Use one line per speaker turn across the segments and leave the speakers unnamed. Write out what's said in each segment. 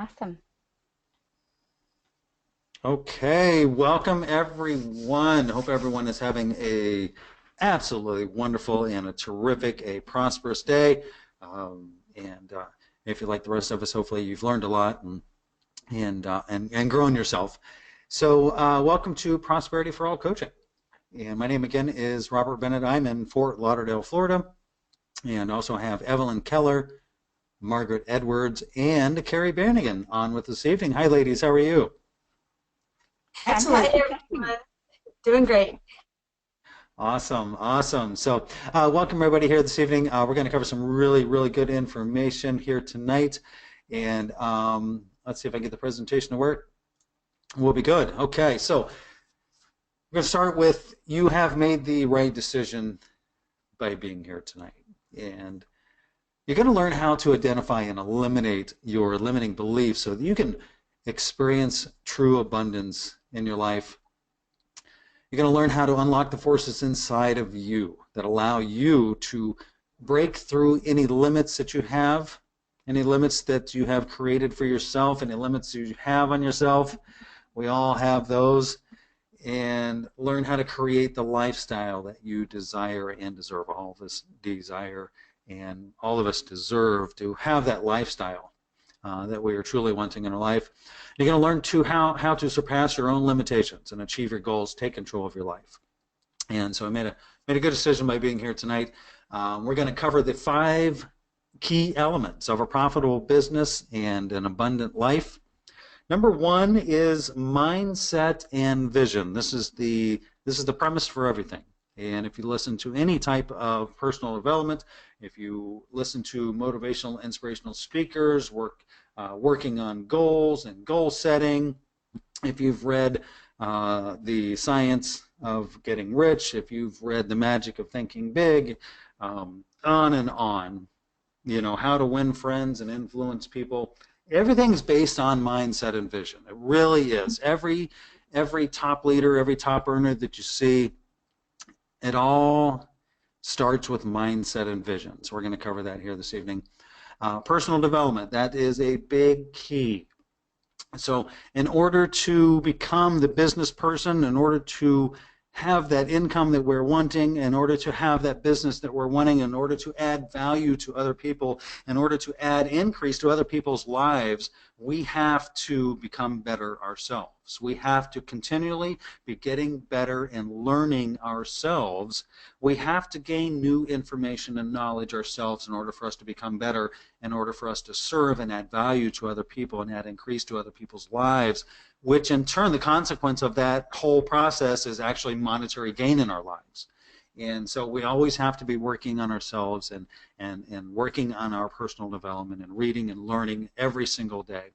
Awesome.
Okay, welcome everyone. Hope everyone is having a absolutely wonderful and a terrific, a prosperous day. And if you're like the rest of us, hopefully you've learned a lot and grown yourself. So, welcome to Prosperity for All Coaching. And my name again is Robert Bennett. I'm in Fort Lauderdale, Florida, and also have Evelyn Keller, Margaret Edwards, and Carrie Bannigan on with this evening. Hi, ladies. How are you?
Excellent.
Fantastic. Thank you.
Doing great.
Awesome, awesome. So, welcome everybody here this evening. We're going to cover some really, really good information here tonight. And let's see if I can get the presentation to work. We'll be good. Okay, so we're going to start with you have made the right decision by being here tonight. And you're going to learn how to identify and eliminate your limiting beliefs so that you can experience true abundance in your life. You're going to learn how to unlock the forces inside of you that allow you to break through any limits that you have, any limits that you have created for yourself, any limits you have on yourself. We all have those. And learn how to create the lifestyle that you desire and deserve. All of us desire and all of us deserve to have that lifestyle that we are truly wanting in our life. You're going to learn how to surpass your own limitations and achieve your goals, take control of your life. And so I made a good decision by being here tonight. We're going to cover the 5 key elements of a profitable business and an abundant life. Number 1 is mindset and vision. This is the premise for everything. And if you listen to any type of personal development, if you listen to motivational, inspirational speakers, working on goals and goal setting, if you've read The Science of Getting Rich, if you've read The Magic of Thinking Big, on and on, how to win friends and influence people, everything's based on mindset and vision. It really is. Every top leader, every top earner that you see, it all starts with mindset and vision. So we're going to cover that here this evening. Personal development, that is a big key. So in order to become the business person, in order to have that income that we're wanting, in order to have that business that we're wanting, in order to add value to other people, in order to add increase to other people's lives, we have to become better ourselves. We have to continually be getting better and learning ourselves. We have to gain new information and knowledge ourselves in order for us to become better, in order for us to serve and add value to other people and add increase to other people's lives, which in turn, the consequence of that whole process is actually monetary gain in our lives. And so we always have to be working on ourselves and working on our personal development and reading and learning every single day.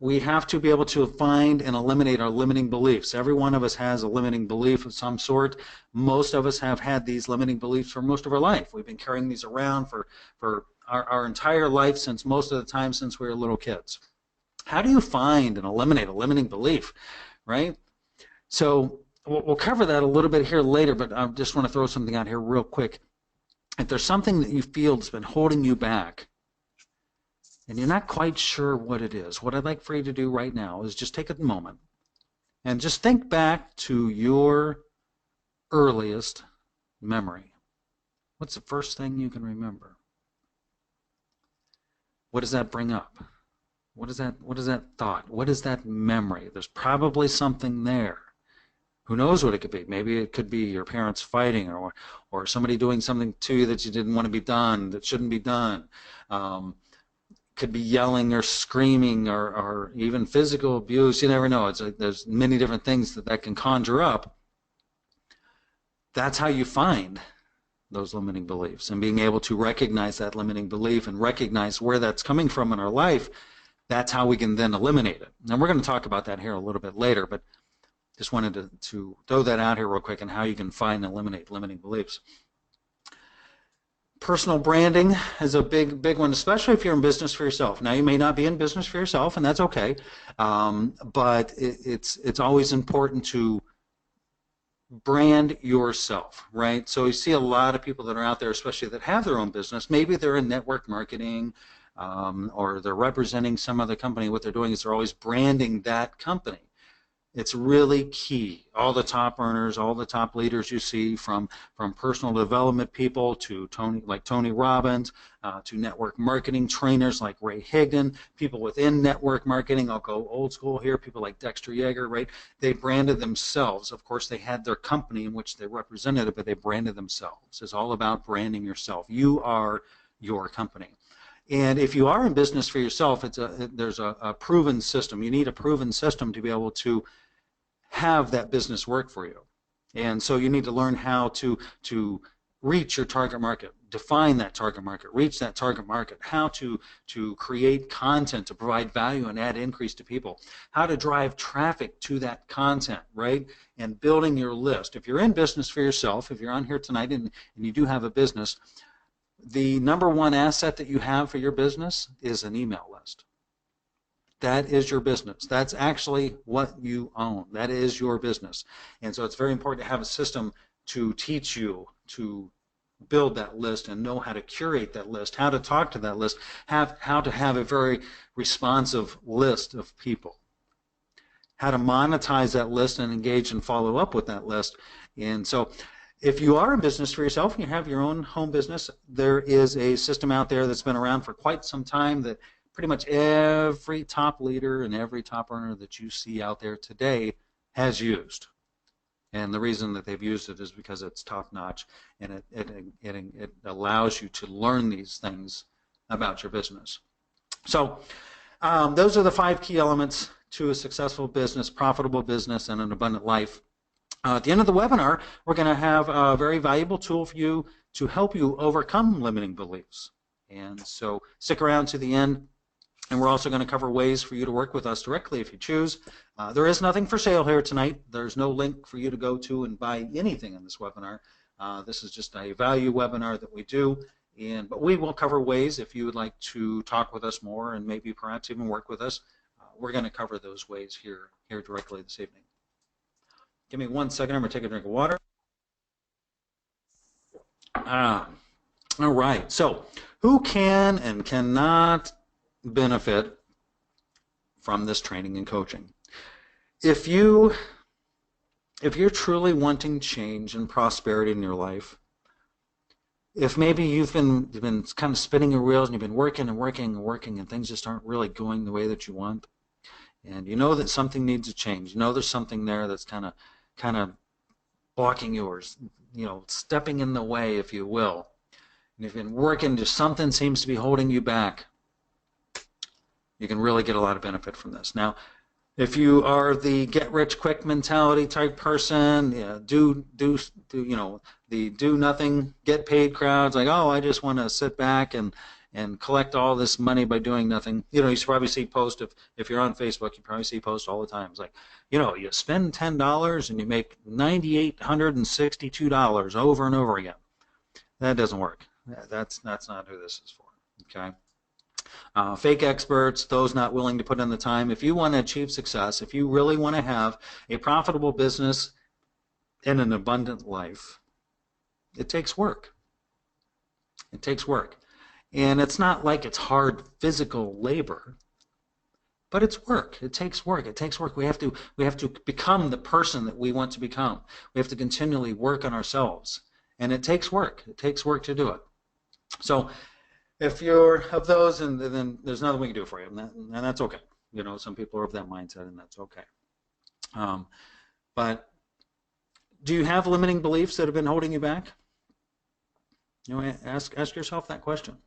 We have to be able to find and eliminate our limiting beliefs. Every one of us has a limiting belief of some sort. Most of us have had these limiting beliefs for most of our life. We've been carrying these around for our entire life, since most of the time since we were little kids. How do you find and eliminate a limiting belief, right? So we'll cover that a little bit here later, but I just want to throw something out here real quick. If there's something that you feel that's been holding you back and you're not quite sure what it is, what I'd like for you to do right now is just take a moment and just think back to your earliest memory. What's the first thing you can remember? What does that bring up? What is that thought? What is that memory? There's probably something there. Who knows what it could be? Maybe it could be your parents fighting, or somebody doing something to you that you didn't want to be done, that shouldn't be done. Could be yelling or screaming, or even physical abuse. You never know. There's many different things that can conjure up. That's how you find those limiting beliefs, and being able to recognize that limiting belief and recognize where that's coming from in our life. That's how we can then eliminate it. And we're going to talk about that here a little bit later, but just wanted to throw that out here real quick and how you can find and eliminate limiting beliefs. Personal branding is a big one, especially if you're in business for yourself. Now, you may not be in business for yourself, and that's okay, but it's always important to brand yourself, right? So you see a lot of people that are out there, especially that have their own business. Maybe they're in network marketing, or they're representing some other company. What they're doing is they're always branding that company. It's really key. All the top earners, all the top leaders you see, from personal development people to Tony Robbins, to network marketing trainers like Ray Higdon, people within network marketing. I'll go old school here. People like Dexter Yeager, right? They branded themselves. Of course, they had their company in which they represented it, but they branded themselves. It's all about branding yourself. You are your company. And if you are in business for yourself, there's a proven system. You need a proven system to be able to have that business work for you. And so you need to learn how to reach your target market, define that target market, reach that target market, how to create content to provide value and add increase to people, how to drive traffic to that content, right? And building your list. If you're in business for yourself, if you're on here tonight and you do have a business, the number one asset that you have for your business is an email list. That is your business. That's actually what you own. That is your business. And so it's very important to have a system to teach you to build that list and know how to curate that list, how to talk to that list, how to have a very responsive list of people, how to monetize that list and engage and follow up with that list. And so if you are in business for yourself and you have your own home business, there is a system out there that's been around for quite some time that pretty much every top leader and every top earner that you see out there today has used. And the reason that they've used it is because it's top-notch, and it allows you to learn these things about your business. So those are the 5 key elements to a successful business, profitable business, and an abundant life. At the end of the webinar, we're going to have a very valuable tool for you to help you overcome limiting beliefs. And so stick around to the end. And we're also going to cover ways for you to work with us directly if you choose. There is nothing for sale here tonight. There's no link for you to go to and buy anything in this webinar. This is just a value webinar that we do. But we will cover ways if you would like to talk with us more and maybe perhaps even work with us. We're going to cover those ways here directly this evening. Give me 1 second. I'm going to take a drink of water. All right. So who can and cannot benefit from this training and coaching? If you're truly wanting change and prosperity in your life, if maybe you've been kind of spinning your wheels and you've been working and working and working and things just aren't really going the way that you want, and you know that something needs to change, you know there's something there that's kind of blocking yours, stepping in the way, if you will, and you've been working, just something seems to be holding you back, you can really get a lot of benefit from this. Now, if you are the get-rich-quick mentality type person, do nothing, get paid crowds, like, oh, I just want to sit back and collect all this money by doing nothing. You should probably see posts, if you're on Facebook, you probably see posts all the time. It's like, you spend $10 and you make $9,862 over and over again. That doesn't work. That's not who this is for, okay? Fake experts, those not willing to put in the time. If you want to achieve success, if you really want to have a profitable business and an abundant life, it takes work. It takes work. And it's not like it's hard physical labor, but it's work. It takes work. It takes work. We have to become the person that we want to become. We have to continually work on ourselves. And it takes work. It takes work to do it. So if you're of those, and then there's nothing we can do for you, and that's okay. Some people are of that mindset, and that's okay. But do you have limiting beliefs that have been holding you back? Ask yourself that question.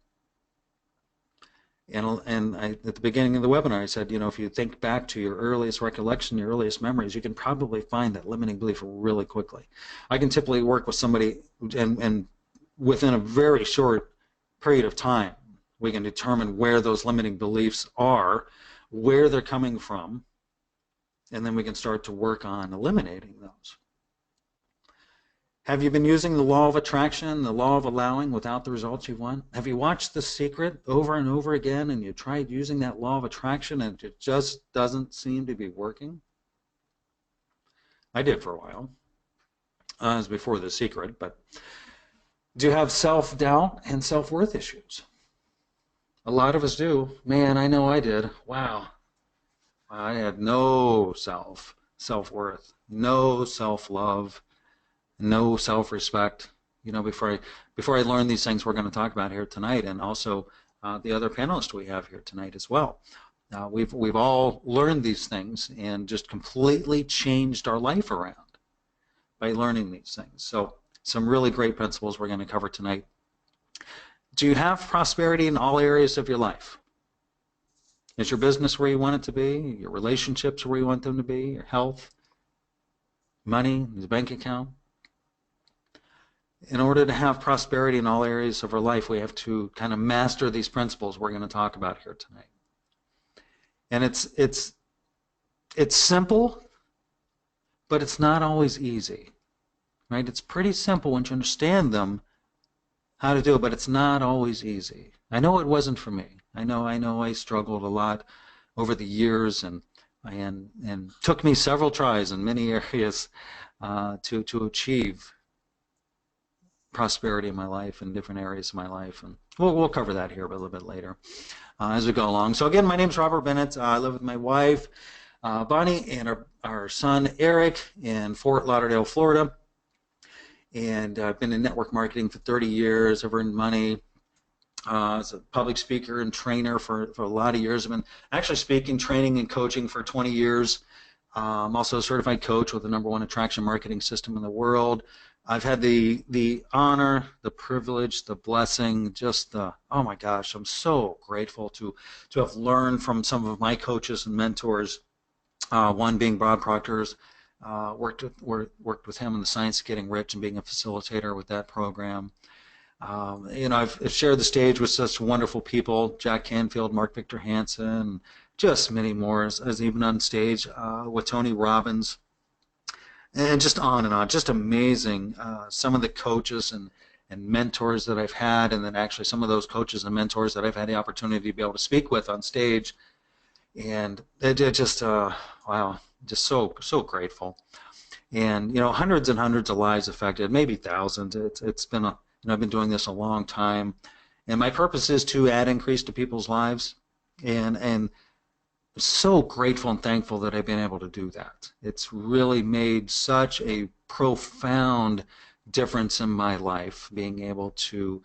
And at the beginning of the webinar, I said, if you think back to your earliest recollection, your earliest memories, you can probably find that limiting belief really quickly. I can typically work with somebody, and within a very short period of time, we can determine where those limiting beliefs are, where they're coming from, and then we can start to work on eliminating those. Have you been using the law of attraction, the law of allowing without the results you want? Have you watched The Secret over and over again and you tried using that law of attraction and it just doesn't seem to be working? I did for a while. It was before The Secret, but do you have self-doubt and self-worth issues? A lot of us do. Man, I know I did. Wow. I had no self-worth, no self-love, no self-respect. Before I learned these things we're going to talk about here tonight, and also the other panelists we have here tonight as well. We've all learned these things and just completely changed our life around by learning these things. So some really great principles we're going to cover tonight. Do you have prosperity in all areas of your life? Is your business where you want it to be? Your relationships where you want them to be? Your health? Money? Your bank account? In order to have prosperity in all areas of our life, we have to kind of master these principles we're going to talk about here tonight. And it's simple, but it's not always easy, right? It's pretty simple once you understand them, how to do it, but it's not always easy. I know it wasn't for me. I know I struggled a lot over the years, and took me several tries in many areas to achieve prosperity in my life in different areas of my life, and we'll cover that here a little bit later as we go along. So again, my name is Robert Bennett. I live with my wife Bonnie and our son Eric in Fort Lauderdale, Florida, and I've been in network marketing for 30 years. I've earned money as a public speaker and trainer for a lot of years. I've been actually speaking, training, and coaching for 20 years. I'm also a certified coach with the #1 attraction marketing system in the world. I've had the honor, the privilege, the blessing, oh my gosh, I'm so grateful to have learned from some of my coaches and mentors, one being Bob Proctor's. Worked with him in the Science of Getting Rich and being a facilitator with that program. I've shared the stage with such wonderful people, Jack Canfield, Mark Victor Hansen, just many more, as even on stage with Tony Robbins, and just on and on. Just amazing. Some of the coaches and mentors that I've had, and then actually some of those coaches and mentors that I've had the opportunity to be able to speak with on stage, and it just wow, just so grateful. And hundreds and hundreds of lives affected, maybe thousands. It's been I've been doing this a long time, and my purpose is to add increase to people's lives, and so grateful and thankful that I've been able to do that. It's really made such a profound difference in my life, being able to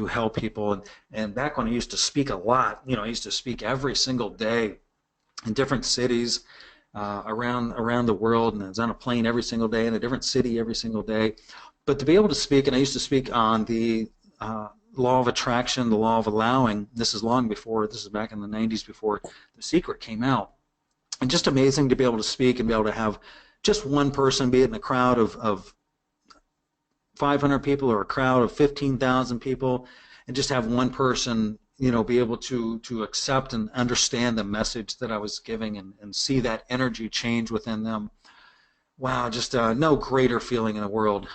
help people. And back when I used to speak a lot, I used to speak every single day in different cities around the world, and I was on a plane every single day in a different city every single day. But to be able to speak, and I used to speak on the law of attraction, the law of allowing. This is back in the 90s before The Secret came out. And just amazing to be able to speak and be able to have just one person, be it in a crowd of 500 people or a crowd of 15,000 people, and just have one person, be able to accept and understand the message that I was giving, and see that energy change within them. Wow, just no greater feeling in the world.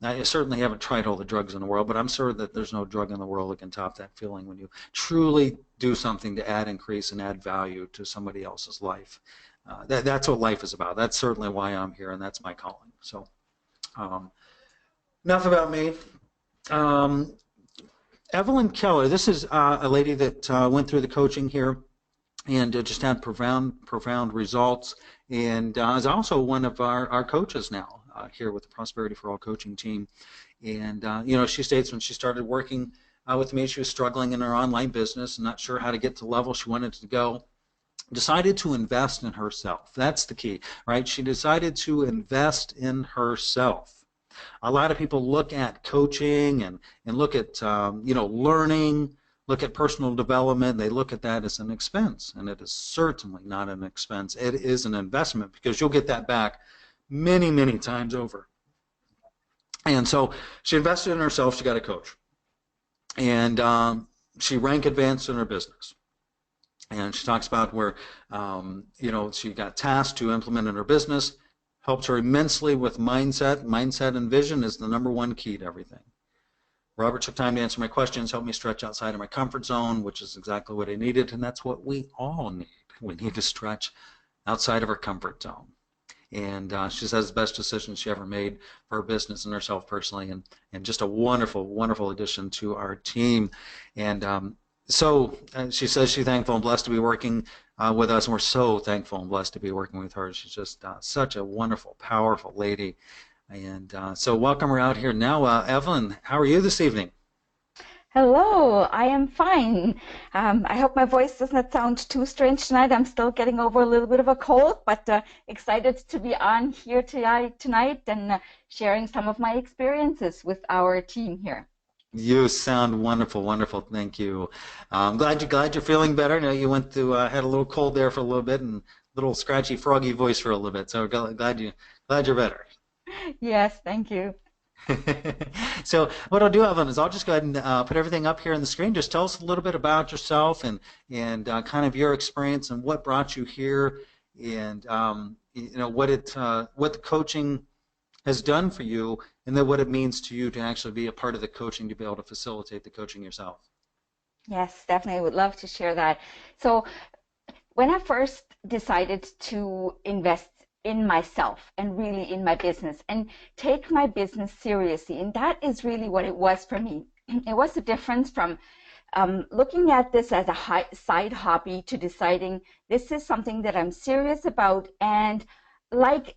I certainly haven't tried all the drugs in the world, but I'm sure that there's no drug in the world that can top that feeling when you truly do something to add increase and add value to somebody else's life. That's what life is about. That's certainly why I'm here, and that's my calling. So enough about me. Evelyn Keller, this is a lady that went through the coaching here and just had profound results, and is also one of our coaches now here with the Prosperity for All coaching team. And she states when she started working with me, she was struggling in her online business and not sure how to get to the level she wanted to go. Decided to invest in herself. That's the key, right? She decided to invest in herself. A lot of people look at coaching and look at learning, look at personal development. They look at that as an expense, and it is certainly not an expense. It is an investment, because you'll get that back many times over. And so she invested in herself. She got a coach, and she rank advanced in her business. And she talks about where she got tasked to implement in her business. Helped her immensely with mindset. Mindset and vision is the #1 key to everything. Robert took time to answer my questions, helped me stretch outside of my comfort zone, which is exactly what I needed, and that's what we all need. We need to stretch outside of our comfort zone. And she says the best decision she ever made for her business and herself personally, and just a wonderful addition to our team. And So she says she's thankful and blessed to be working with us, and we're so thankful and blessed to be working with her. She's just such a wonderful, powerful lady. And so welcome her out here now. Evelyn, how are you this evening?
Hello, I am fine. I hope my voice does not sound too strange tonight. I'm still getting over a little bit of a cold, but excited to be on here tonight and sharing some of my experiences with our team here.
You sound wonderful, wonderful. Thank you. I'm glad you're feeling better. I know you went through had a little cold there for a little bit and a little scratchy, froggy voice for a little bit. So glad you're better.
Yes, thank you.
So what I'll do, Evan, is I'll just go ahead and put everything up here on the screen. Just tell us a little bit about yourself and kind of your experience and what brought you here, and what the coaching has done for you, and then what it means to you to actually be a part of the coaching to be able to facilitate the coaching yourself.
Yes, definitely would love to share that. So when I first decided to invest in myself and really in my business and take my business seriously, and that is really what it was for me. It was the difference from looking at this as a side hobby to deciding this is something that I'm serious about. And like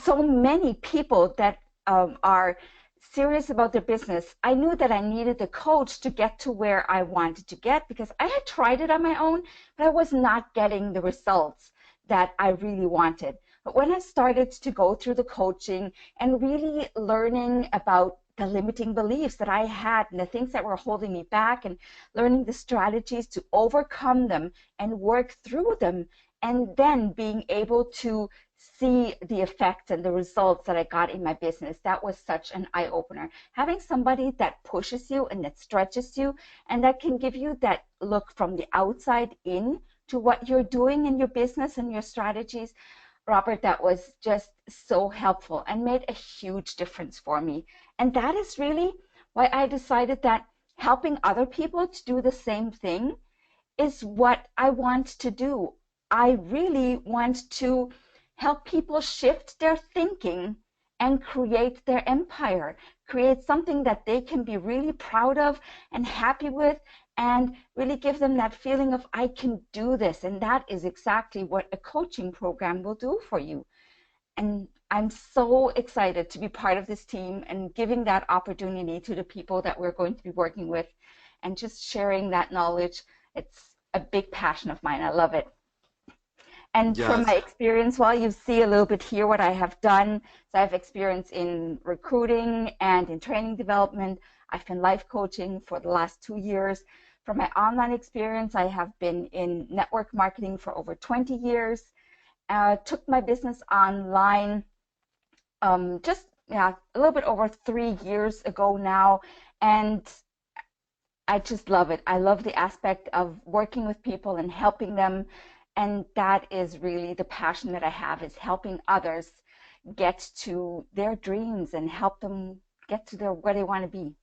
so many people that are serious about their business, I knew that I needed a coach to get to where I wanted to get, because I had tried it on my own, but I was not getting the results that I really wanted. But when I started to go through the coaching and really learning about the limiting beliefs that I had and the things that were holding me back, and learning the strategies to overcome them and work through them, and then being able to see the effects and the results that I got in my business, that was such an eye-opener. Having somebody that pushes you and that stretches you and that can give you that look from the outside in to what you're doing in your business and your strategies, Robert, that was just so helpful and made a huge difference for me. And that is really why I decided that helping other people to do the same thing is what I want to do. I really want to help people shift their thinking and create their empire, create something that they can be really proud of and happy with, and really give them that feeling of, I can do this. And that is exactly what a coaching program will do for you. And I'm so excited to be part of this team and giving that opportunity to the people that we're going to be working with and just sharing that knowledge. It's a big passion of mine. I love it. And from
Yes.
my experience, well, you see a little bit here what I have done. So I have experience in recruiting and in training development. I've been life coaching for the last 2 years. From my online experience, I have been in network marketing for over 20 years. Took my business online just a little bit over 3 years ago now. And I just love it. I love the aspect of working with people and helping them. And that is really the passion that I have, is helping others get to their dreams and help them get to where they want to be.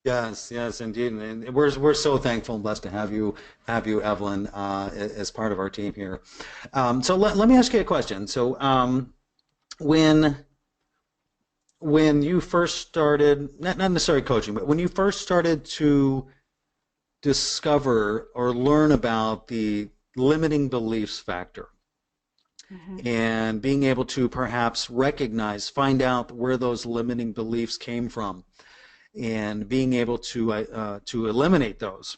Yes, yes, indeed, and we're so thankful and blessed to have you, Evelyn, as part of our team here. So let me ask you a question. So when when you first started, not necessarily coaching, but when you first started to discover or learn about the limiting beliefs factor,
Mhm.
and being able to perhaps recognize, find out where those limiting beliefs came from, and being able to eliminate those.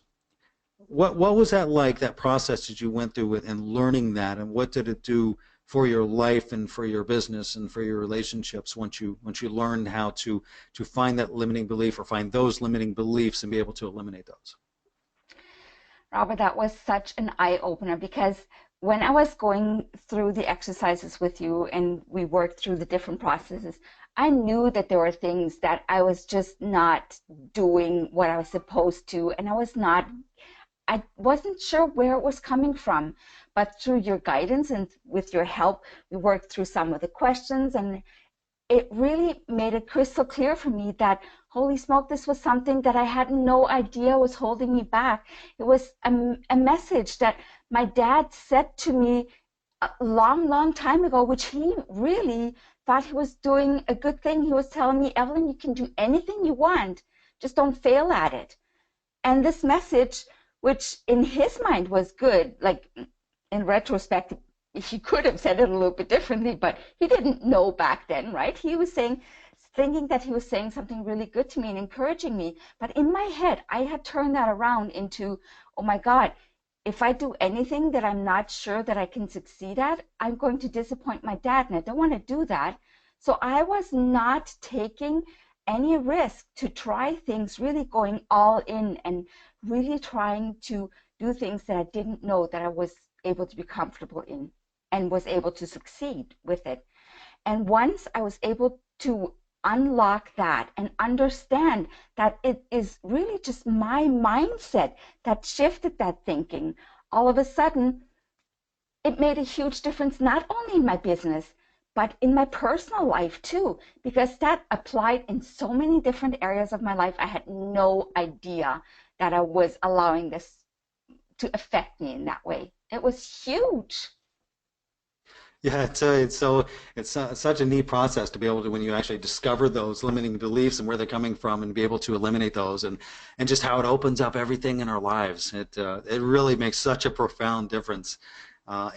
What was that like? That process that you went through with and learning that, and what did it do for your life and for your business and for your relationships once you learned how to find that limiting belief or find those limiting beliefs and be able to eliminate those?
Robert, that was such an eye opener, because when I was going through the exercises with you and we worked through the different processes, I knew that there were things that I was just not doing what I was supposed to, and I wasn't sure where it was coming from. But through your guidance and with your help, we worked through some of the questions, and it really made it crystal clear for me that, holy smoke, this was something that I had no idea was holding me back. It was a message that my dad said to me a long, long time ago, which he really thought he was doing a good thing. He was telling me, Evelyn, you can do anything you want, just don't fail at it. And this message, which in his mind was good, like in retrospect, he could have said it a little bit differently, but he didn't know back then, right? He was thinking that he was saying something really good to me and encouraging me. But in my head, I had turned that around into, oh my God, if I do anything that I'm not sure that I can succeed at, I'm going to disappoint my dad, and I don't want to do that. So I was not taking any risk to try things, really going all in and really trying to do things that I didn't know that I was able to be comfortable in and was able to succeed with it. And once I was able to unlock that and understand that it is really just my mindset that shifted that thinking, all of a sudden, it made a huge difference, not only in my business, but in my personal life too, because that applied in so many different areas of my life. I had no idea that I was allowing this to affect me in that way. It was huge.
Yeah, it's such a neat process to be able to, when you actually discover those limiting beliefs and where they're coming from, and be able to eliminate those, and just how it opens up everything in our lives. It really makes such a profound difference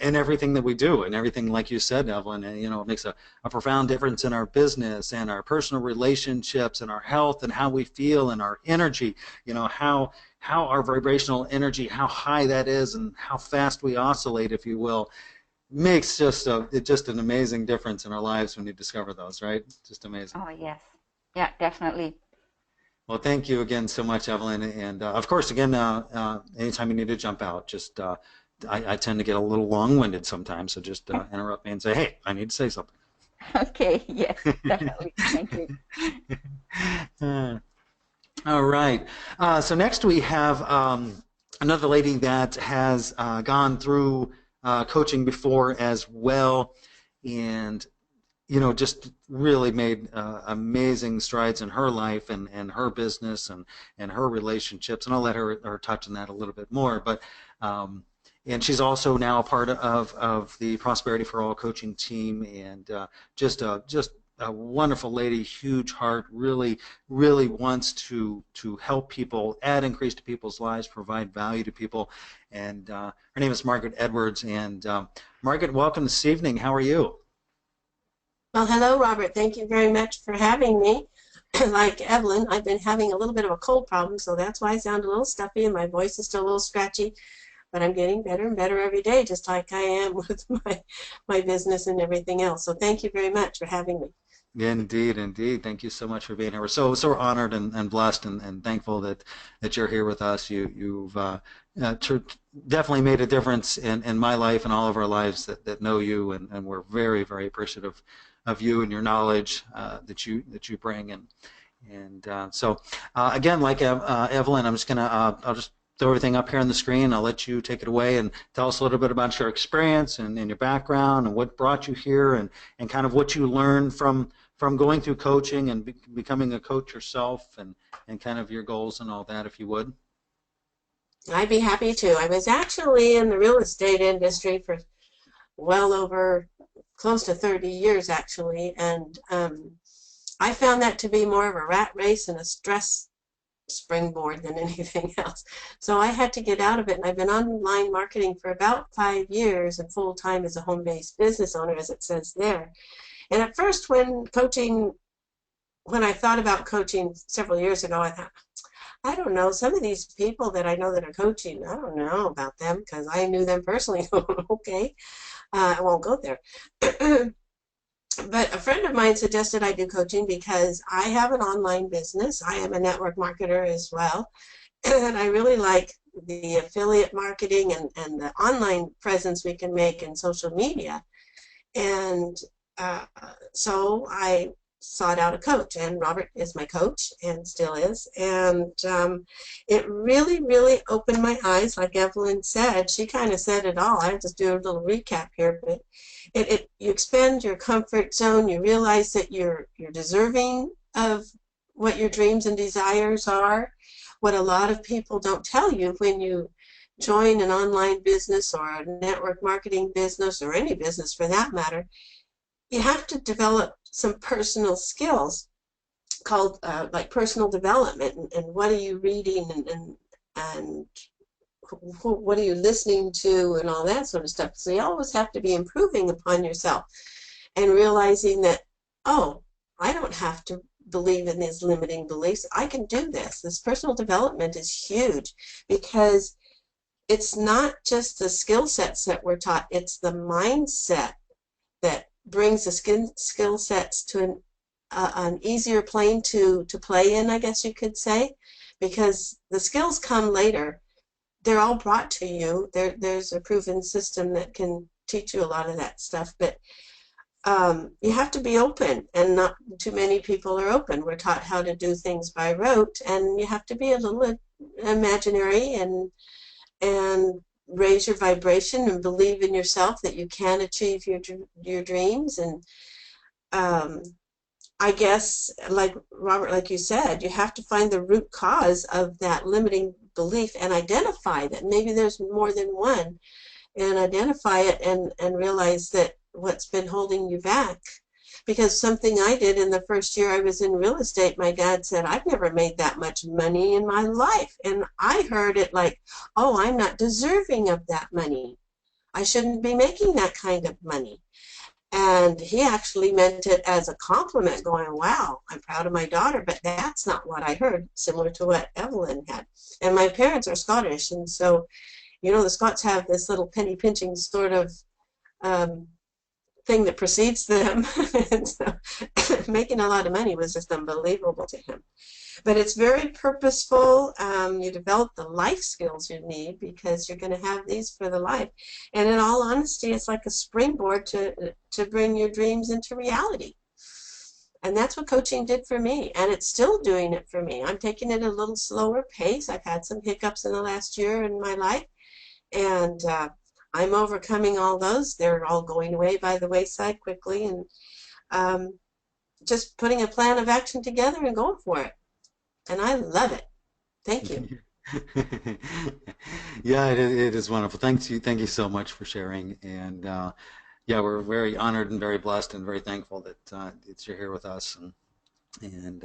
in everything that we do, and everything, like you said, Evelyn. And, it makes a profound difference in our business and our personal relationships and our health and how we feel and our energy. How our vibrational energy, how high that is, and how fast we oscillate, if you will, makes just an amazing difference in our lives when you discover those, right? Just amazing.
Oh, yes. Yeah, definitely.
Well, thank you again so much, Evelyn. And of course, again, anytime you need to jump out, just I tend to get a little long-winded sometimes, so just interrupt me and say, hey, I need to say something.
Okay, yes, definitely. Thank you.
All right. So next we have another lady that has gone through coaching before as well, and just really made amazing strides in her life and her business and her relationships, and I'll let her touch on that a little bit more. But and she's also now a part of the Prosperity for All coaching team, and just a wonderful lady, huge heart, really wants to help people, add increase to people's lives, provide value to people. And her name is Margaret Edwards. And Margaret, welcome this evening. How are you?
Well, hello, Robert. Thank you very much for having me. Like Evelyn, I've been having a little bit of a cold problem, so that's why I sound a little stuffy and my voice is still a little scratchy. But I'm getting better and better every day, just like I am with my business and everything else. So thank you very much for having me.
Indeed, indeed. Thank you so much for being here. We're so honored and blessed and thankful that you're here with us. You've definitely made a difference in my life and all of our lives that know you, and we're very appreciative of you and your knowledge that you bring. And so again, like Evelyn, I'm just gonna I'll just throw everything up here on the screen. I'll let you take it away and tell us a little bit about your experience and your background and what brought you here, and kind of what you learned from going through coaching and becoming a coach yourself, and kind of your goals and all that, if you would.
I'd be happy to. I was actually in the real estate industry for well over close to 30 years, actually, and I found that to be more of a rat race and a stress springboard than anything else. So I had to get out of it, and I've been online marketing for about 5 years and full-time as a home-based business owner, as it says there. And at first, when I thought about coaching several years ago, I thought, I don't know, some of these people that I know that are coaching, I don't know about them, because I knew them personally. Okay, I won't go there. But a friend of mine suggested I do coaching because I have an online business. I am a network marketer as well. And I really like the affiliate marketing and the online presence we can make in social media. And so I sought out a coach, and Robert is my coach and still is. And it really opened my eyes. Like Evelyn said, she kind of said it all. I'll just do a little recap here, but you expand your comfort zone. You realize that you're deserving of what your dreams and desires are. What a lot of people don't tell you when you join an online business or a network marketing business, or any business for that matter, you have to develop some personal skills called like personal development, and what are you reading, and and what are you listening to and all that sort of stuff. So you always have to be improving upon yourself and realizing that, oh, I don't have to believe in these limiting beliefs. I can do this. This personal development is huge because it's not just the skill sets that we're taught, it's the mindset that brings the skill sets to an easier plane to play in, I guess you could say, because the skills come later. They're all brought to you. There's a proven system that can teach you a lot of that stuff, but you have to be open, and not too many people are open. We're taught how to do things by rote, and you have to be a little imaginary and raise your vibration and believe in yourself that you can achieve your dreams. And I guess, like Robert, like you said, you have to find the root cause of that limiting belief and identify that maybe there's more than one, and identify it and realize that what's been holding you back. Because something I did in the first year I was in real estate, my dad said, I've never made that much money in my life. And I heard it like, oh, I'm not deserving of that money. I shouldn't be making that kind of money. And he actually meant it as a compliment, going, wow, I'm proud of my daughter, but that's not what I heard, similar to what Evelyn had. And my parents are Scottish, and so, you know, the Scots have this little penny pinching sort of thing that precedes them. And so making a lot of money was just unbelievable to him. But it's very purposeful. You develop the life skills you need because you're going to have these for the life. And in all honesty, it's like a springboard to bring your dreams into reality. And that's what coaching did for me, and it's still doing it for me. I'm taking it at a little slower pace. I've had some hiccups in the last year in my life, and I'm overcoming all those. They're all going away by the wayside quickly, and just putting a plan of action together and going for it. And I love it. Thank you.
Yeah, it is wonderful. Thank you so much for sharing. And yeah, we're very honored and very blessed and very thankful that you're here with us. And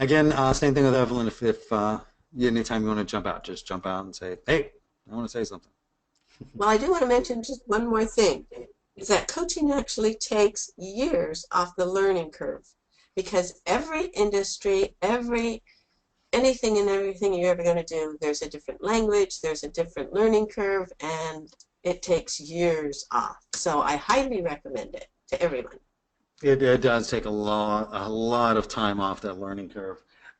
again, same thing with Evelyn. If anytime you want to jump out, just jump out and say, hey, I want to say something.
Well, I do want to mention just one more thing, is that coaching actually takes years off the learning curve, because every industry, anything and everything you're ever going to do, there's a different language, there's a different learning curve, and it takes years off. So I highly recommend it to everyone.
It does take a lot of time off that learning curve.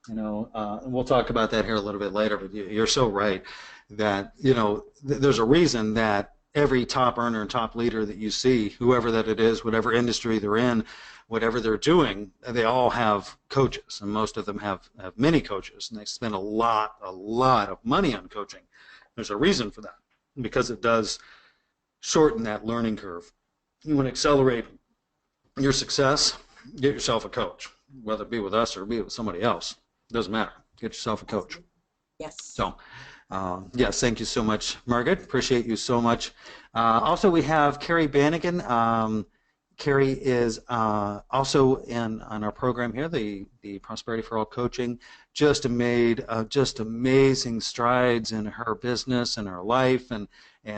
You know, and we'll talk about that here a little bit later, but you're so right that, you know, there's a reason that every top earner and top leader that you see, whoever that it is, whatever industry they're in, whatever they're doing, they all have coaches, and most of them have many coaches, and they spend a lot of money on coaching. There's a reason for that, because it does shorten that learning curve. You want to accelerate your success, get yourself a coach, whether it be with us or be with somebody else. It doesn't matter. Get yourself a coach.
Yes.
So, yes, thank you so much, Margaret. Appreciate you so much. Also, we have Carrie Bannigan. Carrie is also on our program here, the Prosperity for All Coaching. Just made just amazing strides in her business and her life, and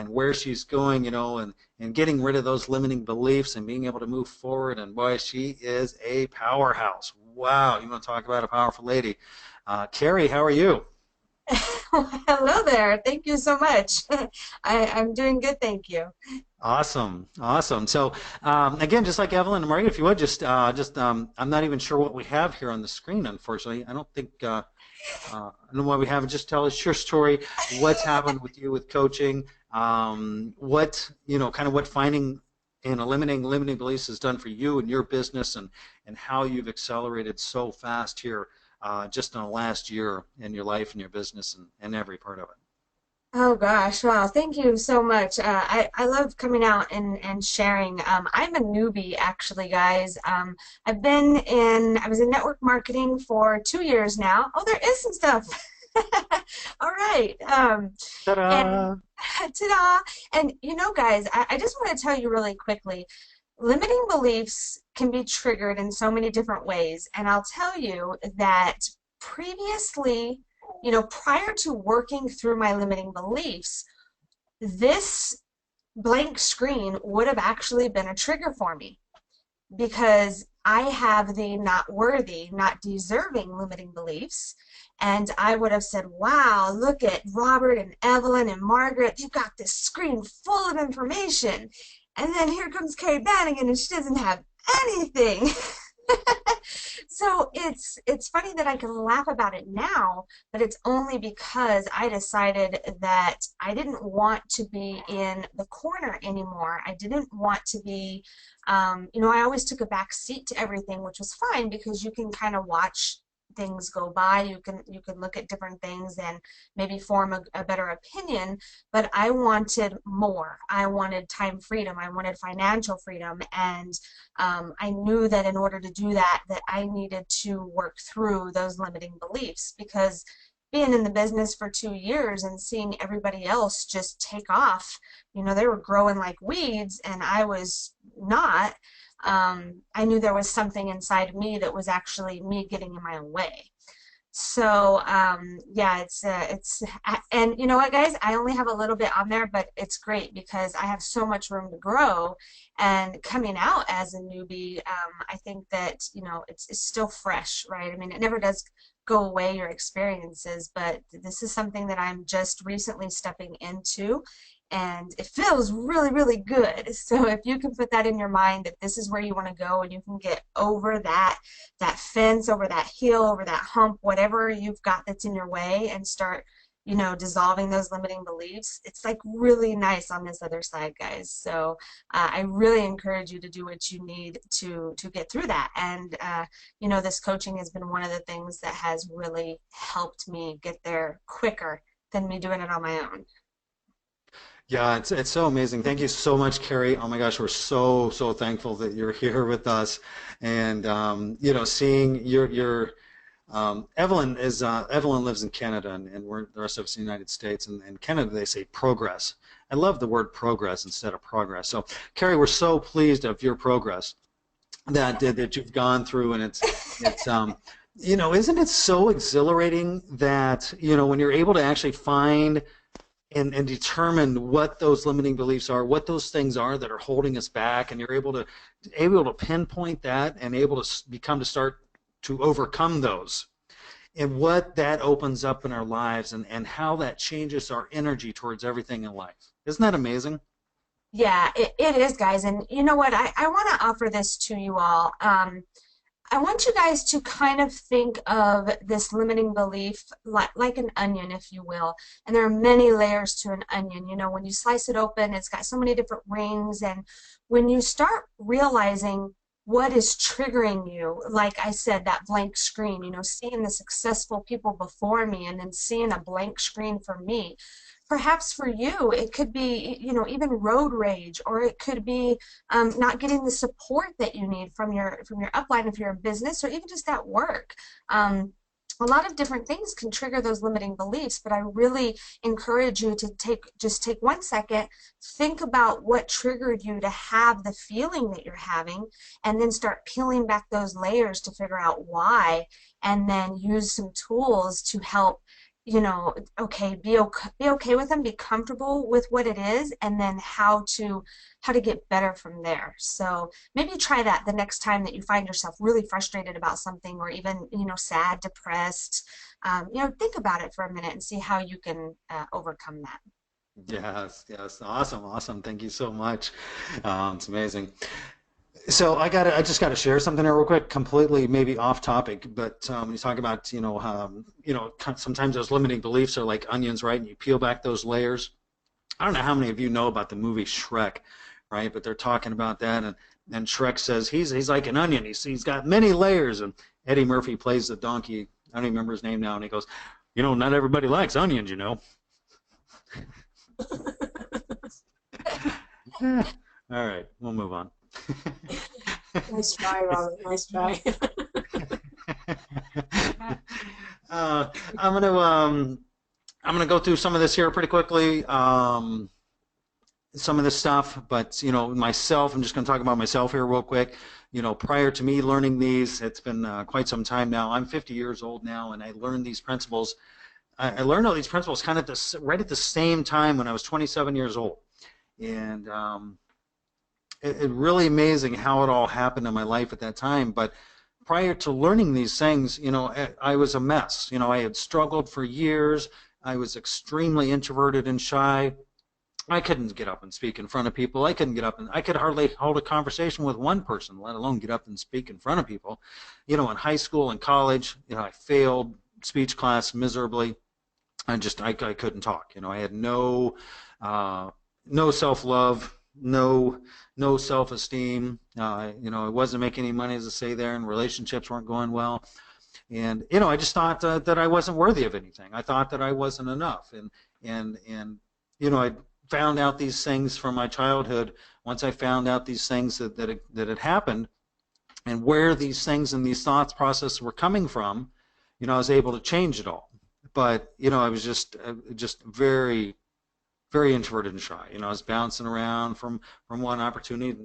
where she's going, you know, and getting rid of those limiting beliefs and being able to move forward. And boy, she is a powerhouse. Wow, you want to talk about a powerful lady. Carrie, how are you?
Hello there. Thank you so much. I'm doing good, thank you.
Awesome, awesome. So again, just like Evelyn and Maria, if you would I'm not even sure what we have here on the screen, unfortunately. I don't think I don't know why we haven't. Just tell us your story. What's happened with you with coaching? What, you know, kind of what finding and eliminating limiting beliefs has done for you and your business, and how you've accelerated so fast here just in the last year in your life and your business and every part of it.
Oh gosh, wow, thank you so much. I love coming out and sharing. I'm a newbie actually, guys. I was in network marketing for 2 years now. Oh, there is some stuff. All right.
Ta-da!
Ta-da! And you know, guys, I just want to tell you really quickly, limiting beliefs can be triggered in so many different ways. And I'll tell you that previously you know, prior to working through my limiting beliefs, this blank screen would have actually been a trigger for me because I have the not worthy, not deserving limiting beliefs. And I would have said, wow, look at Robert and Evelyn and Margaret. They've got this screen full of information. And then here comes Carrie Bannigan and she doesn't have anything. So it's funny that I can laugh about it now, but it's only because I decided that I didn't want to be in the corner anymore. I didn't want to be, you know, I always took a back seat to everything, which was fine because you can kind of watch things go by. You can look at different things and maybe form a better opinion, but I wanted more. I wanted time freedom. I wanted financial freedom, and I knew that in order to do that, that I needed to work through those limiting beliefs, because being in the business for 2 years and seeing everybody else just take off, you know, they were growing like weeds and I was not. I knew there was something inside me that was actually me getting in my own way. So yeah, and you know what, guys, I only have a little bit on there, but it's great because I have so much room to grow. And coming out as a newbie, I think that, you know, it's still fresh, right? I mean, it never does go away, your experiences, but this is something that I'm just recently stepping into. And it feels really, really good. So if you can put that in your mind that this is where you want to go and you can get over that fence, over that hill, over that hump, whatever you've got that's in your way, and start, you know, dissolving those limiting beliefs, it's like really nice on this other side, guys. So I really encourage you to do what you need to get through that. And you know, this coaching has been one of the things that has really helped me get there quicker than me doing it on my own.
Yeah, it's so amazing. Thank you so much, Carrie. Oh my gosh, we're so thankful that you're here with us, and you know, seeing your Evelyn lives in Canada, and we're the rest of us in the United States. And in Canada, they say progress. I love the word progress instead of progress. So, Carrie, we're so pleased of your progress that you've gone through, and it's you know, isn't it so exhilarating that, you know, when you're able to actually find and determine what those limiting beliefs are, what those things are that are holding us back, and you're able to pinpoint that and able to start to overcome those, and what that opens up in our lives, and how that changes our energy towards everything in life. Isn't that amazing?
Yeah, it is, guys. And you know what? I want to offer this to you all. I want you guys to kind of think of this limiting belief like an onion, if you will. And there are many layers to an onion. You know, when you slice it open, it's got so many different rings. And when you start realizing what is triggering you, like I said, that blank screen, you know, seeing the successful people before me and then seeing a blank screen for me. Perhaps for you, it could be, you know, even road rage, or it could be not getting the support that you need from your upline if you're a business, or even just at work. A lot of different things can trigger those limiting beliefs, but I really encourage you to just take 1 second, think about what triggered you to have the feeling that you're having, and then start peeling back those layers to figure out why, and then use some tools to help, you know, be okay with them, be comfortable with what it is, and then how to get better from there. So maybe try that the next time that you find yourself really frustrated about something, or even, you know, sad, depressed. You know, think about it for a minute and see how you can overcome that.
Yes, awesome. Thank you so much. It's amazing. So I just gotta share something here real quick, completely maybe off topic, but when you talk about, you know, sometimes those limiting beliefs are like onions, right? And you peel back those layers. I don't know how many of you know about the movie Shrek, right? But they're talking about that, and Shrek says he's like an onion. He's got many layers, and Eddie Murphy plays the donkey. I don't even remember his name now, and he goes, you know, not everybody likes onions, you know. All right, we'll move on.
Nice try, Robert. Nice try.
I'm gonna go through some of this here pretty quickly. Some of this stuff, but you know, myself, I'm just gonna talk about myself here real quick. You know, prior to me learning these, it's been quite some time now. I'm 50 years old now, and I learned these principles I learned all these principles kind of right at the same time when I was 27 years old. And it really amazing how it all happened in my life at that time. But prior to learning these things, I was a mess. I had struggled for years. I was extremely introverted and shy. I couldn't get up and speak in front of people. I could hardly hold a conversation with one person, let alone get up and speak in front of people. In high school and college, I failed speech class miserably. I couldn't talk. I had no self-love, no self-esteem. I wasn't making any money, as I say there, and relationships weren't going well. And I just thought that I wasn't worthy of anything. I thought that I wasn't enough. And I found out these things from my childhood. Once I found out these things that had happened, and where these things and these thoughts processes were coming from, I was able to change it all. But I was just very, very introverted and shy. I was bouncing around from one opportunity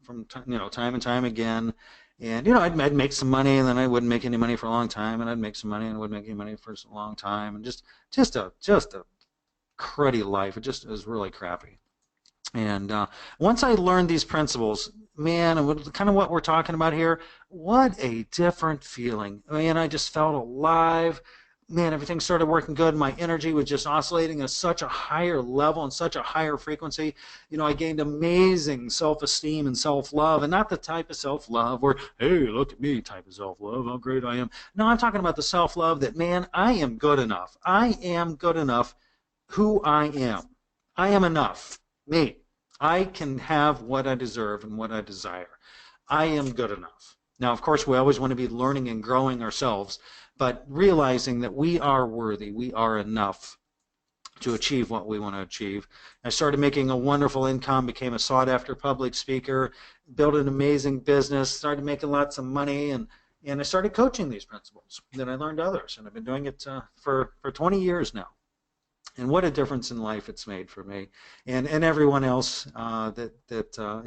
from time and time again. And I'd make some money, and then I wouldn't make any money for a long time, and I'd make some money and I wouldn't make any money for a long time, and just a cruddy life. It was really crappy. And once I learned these principles, man, and kind of what we're talking about here, what a different feeling. Man, I just felt alive. Man, everything started working good. My energy was just oscillating at such a higher level and such a higher frequency. I gained amazing self-esteem and self-love, and not the type of self-love where, hey, look at me type of self-love, how great I am. No, I'm talking about the self-love that, man, I am good enough. I am good enough who I am. I am enough. Me. I can have what I deserve and what I desire. I am good enough. Now, of course, we always want to be learning and growing ourselves, but realizing that we are worthy, we are enough to achieve what we want to achieve. I started making a wonderful income, became a sought-after public speaker, built an amazing business, started making lots of money, and I started coaching these principles. Then I learned others, and I've been doing it for 20 years now. And what a difference in life it's made for me and everyone else that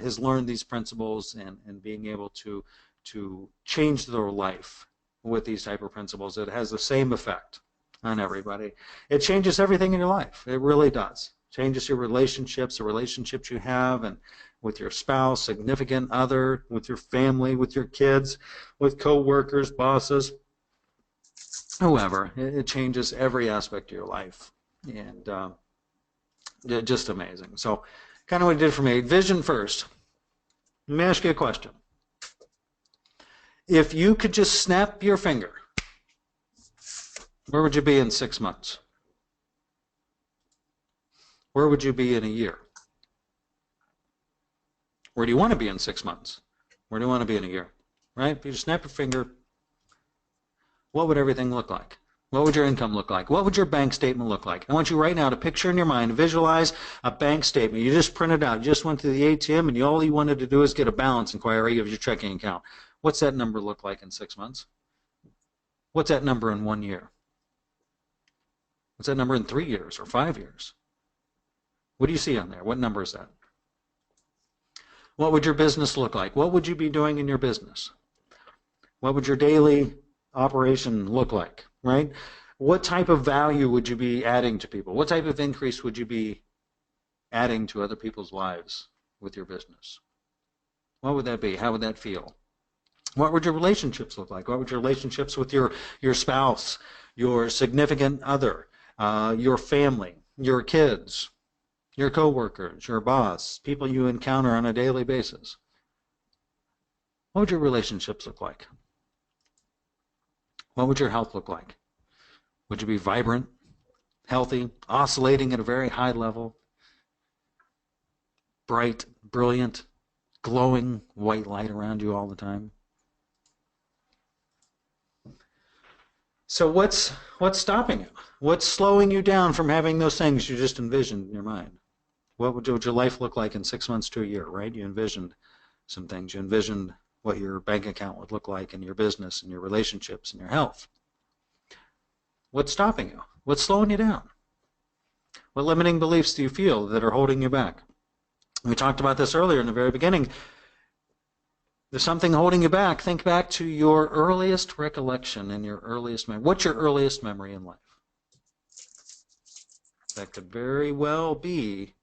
has learned these principles and being able to change their life with these type of principles. It has the same effect on everybody. It changes everything in your life. It really does. Changes your relationships, the relationships you have, and with your spouse, significant other, with your family, with your kids, with co-workers, bosses, whoever. It changes every aspect of your life. And just amazing. So kind of what it did for me. Vision first. Let me ask you a question. If you could just snap your finger, where would you be in 6 months? Where would you be in a year? Where do you want to be in 6 months? Where do you want to be in a year? Right? If you just snap your finger, what would everything look like? What would your income look like? What would your bank statement look like? I want you right now to picture in your mind, visualize a bank statement. You just printed out. You just went to the ATM, and all you wanted to do is get a balance inquiry of your checking account. What's that number look like in 6 months? What's that number in 1 year? What's that number in 3 years or 5 years? What do you see on there? What number is that? What would your business look like? What would you be doing in your business? What would your daily operation look like? Right? What type of value would you be adding to people? What type of increase would you be adding to other people's lives with your business? What would that be? How would that feel? What would your relationships look like? What would your relationships with your spouse, your significant other, your family, your kids, your coworkers, your boss, people you encounter on a daily basis? What would your relationships look like? What would your health look like? Would you be vibrant, healthy, oscillating at a very high level, bright, brilliant, glowing white light around you all the time? So what's stopping you? What's slowing you down from having those things you just envisioned in your mind? What would your life look like in 6 months to a year, right? You envisioned some things. You envisioned what your bank account would look like in your business and your relationships and your health. What's stopping you? What's slowing you down? What limiting beliefs do you feel that are holding you back? We talked about this earlier in the very beginning. There's something holding you back. Think back to your earliest recollection and your earliest memory. What's your earliest memory in life? that could very well be,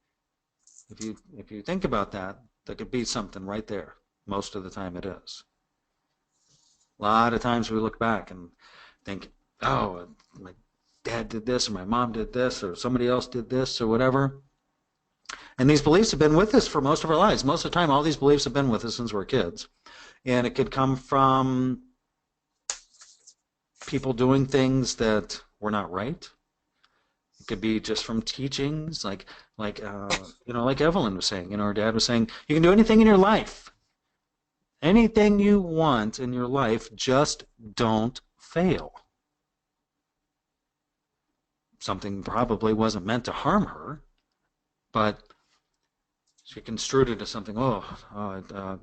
if you think about that, there could be something right there. Most of the time it is. A lot of times we look back and think, oh, my dad did this, or my mom did this, or somebody else did this, or whatever. And these beliefs have been with us for most of our lives. Most of the time, all these beliefs have been with us since we're kids. And it could come from people doing things that were not right. It could be just from teachings, like Evelyn was saying. Her dad was saying, you can do anything in your life. Anything you want in your life, just don't fail. Something probably wasn't meant to harm her, but she construed it as something,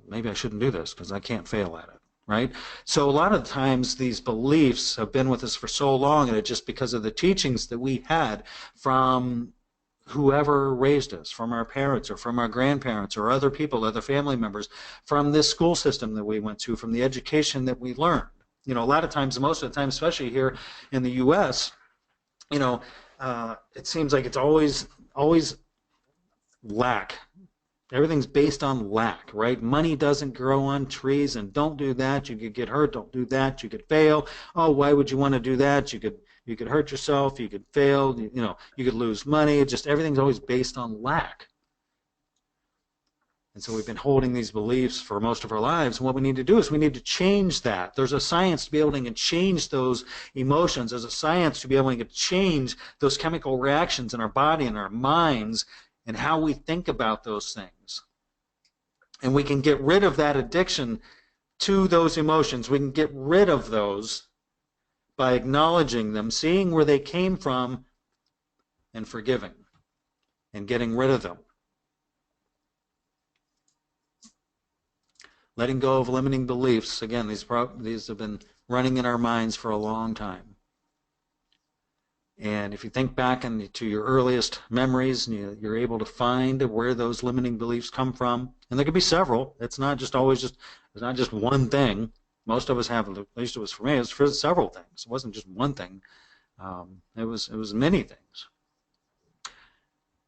maybe I shouldn't do this because I can't fail at it, right? So a lot of times these beliefs have been with us for so long, and it's just because of the teachings that we had from whoever raised us, from our parents or from our grandparents or other people, other family members, from this school system that we went to, from the education that we learned. A lot of times, most of the time, especially here in the U.S., it seems like it's always lack. Everything's based on lack, right? Money doesn't grow on trees, and don't do that. You could get hurt. Don't do that. You could fail. Oh, why would you want to do that? You could hurt yourself. You could fail. You could lose money. Just everything's always based on lack. And so we've been holding these beliefs for most of our lives. And what we need to do is we need to change that. There's a science to be able to change those emotions. There's a science to be able to change those chemical reactions in our body and our minds and how we think about those things. And we can get rid of that addiction to those emotions. We can get rid of those by acknowledging them, seeing where they came from, and forgiving and getting rid of them. Letting go of limiting beliefs. Again, these have been running in our minds for a long time. And if you think back to your earliest memories, and you're able to find where those limiting beliefs come from, and there could be several. It's not just one thing. Most of us have, at least it was for me, it was for several things. It wasn't just one thing. It was many things.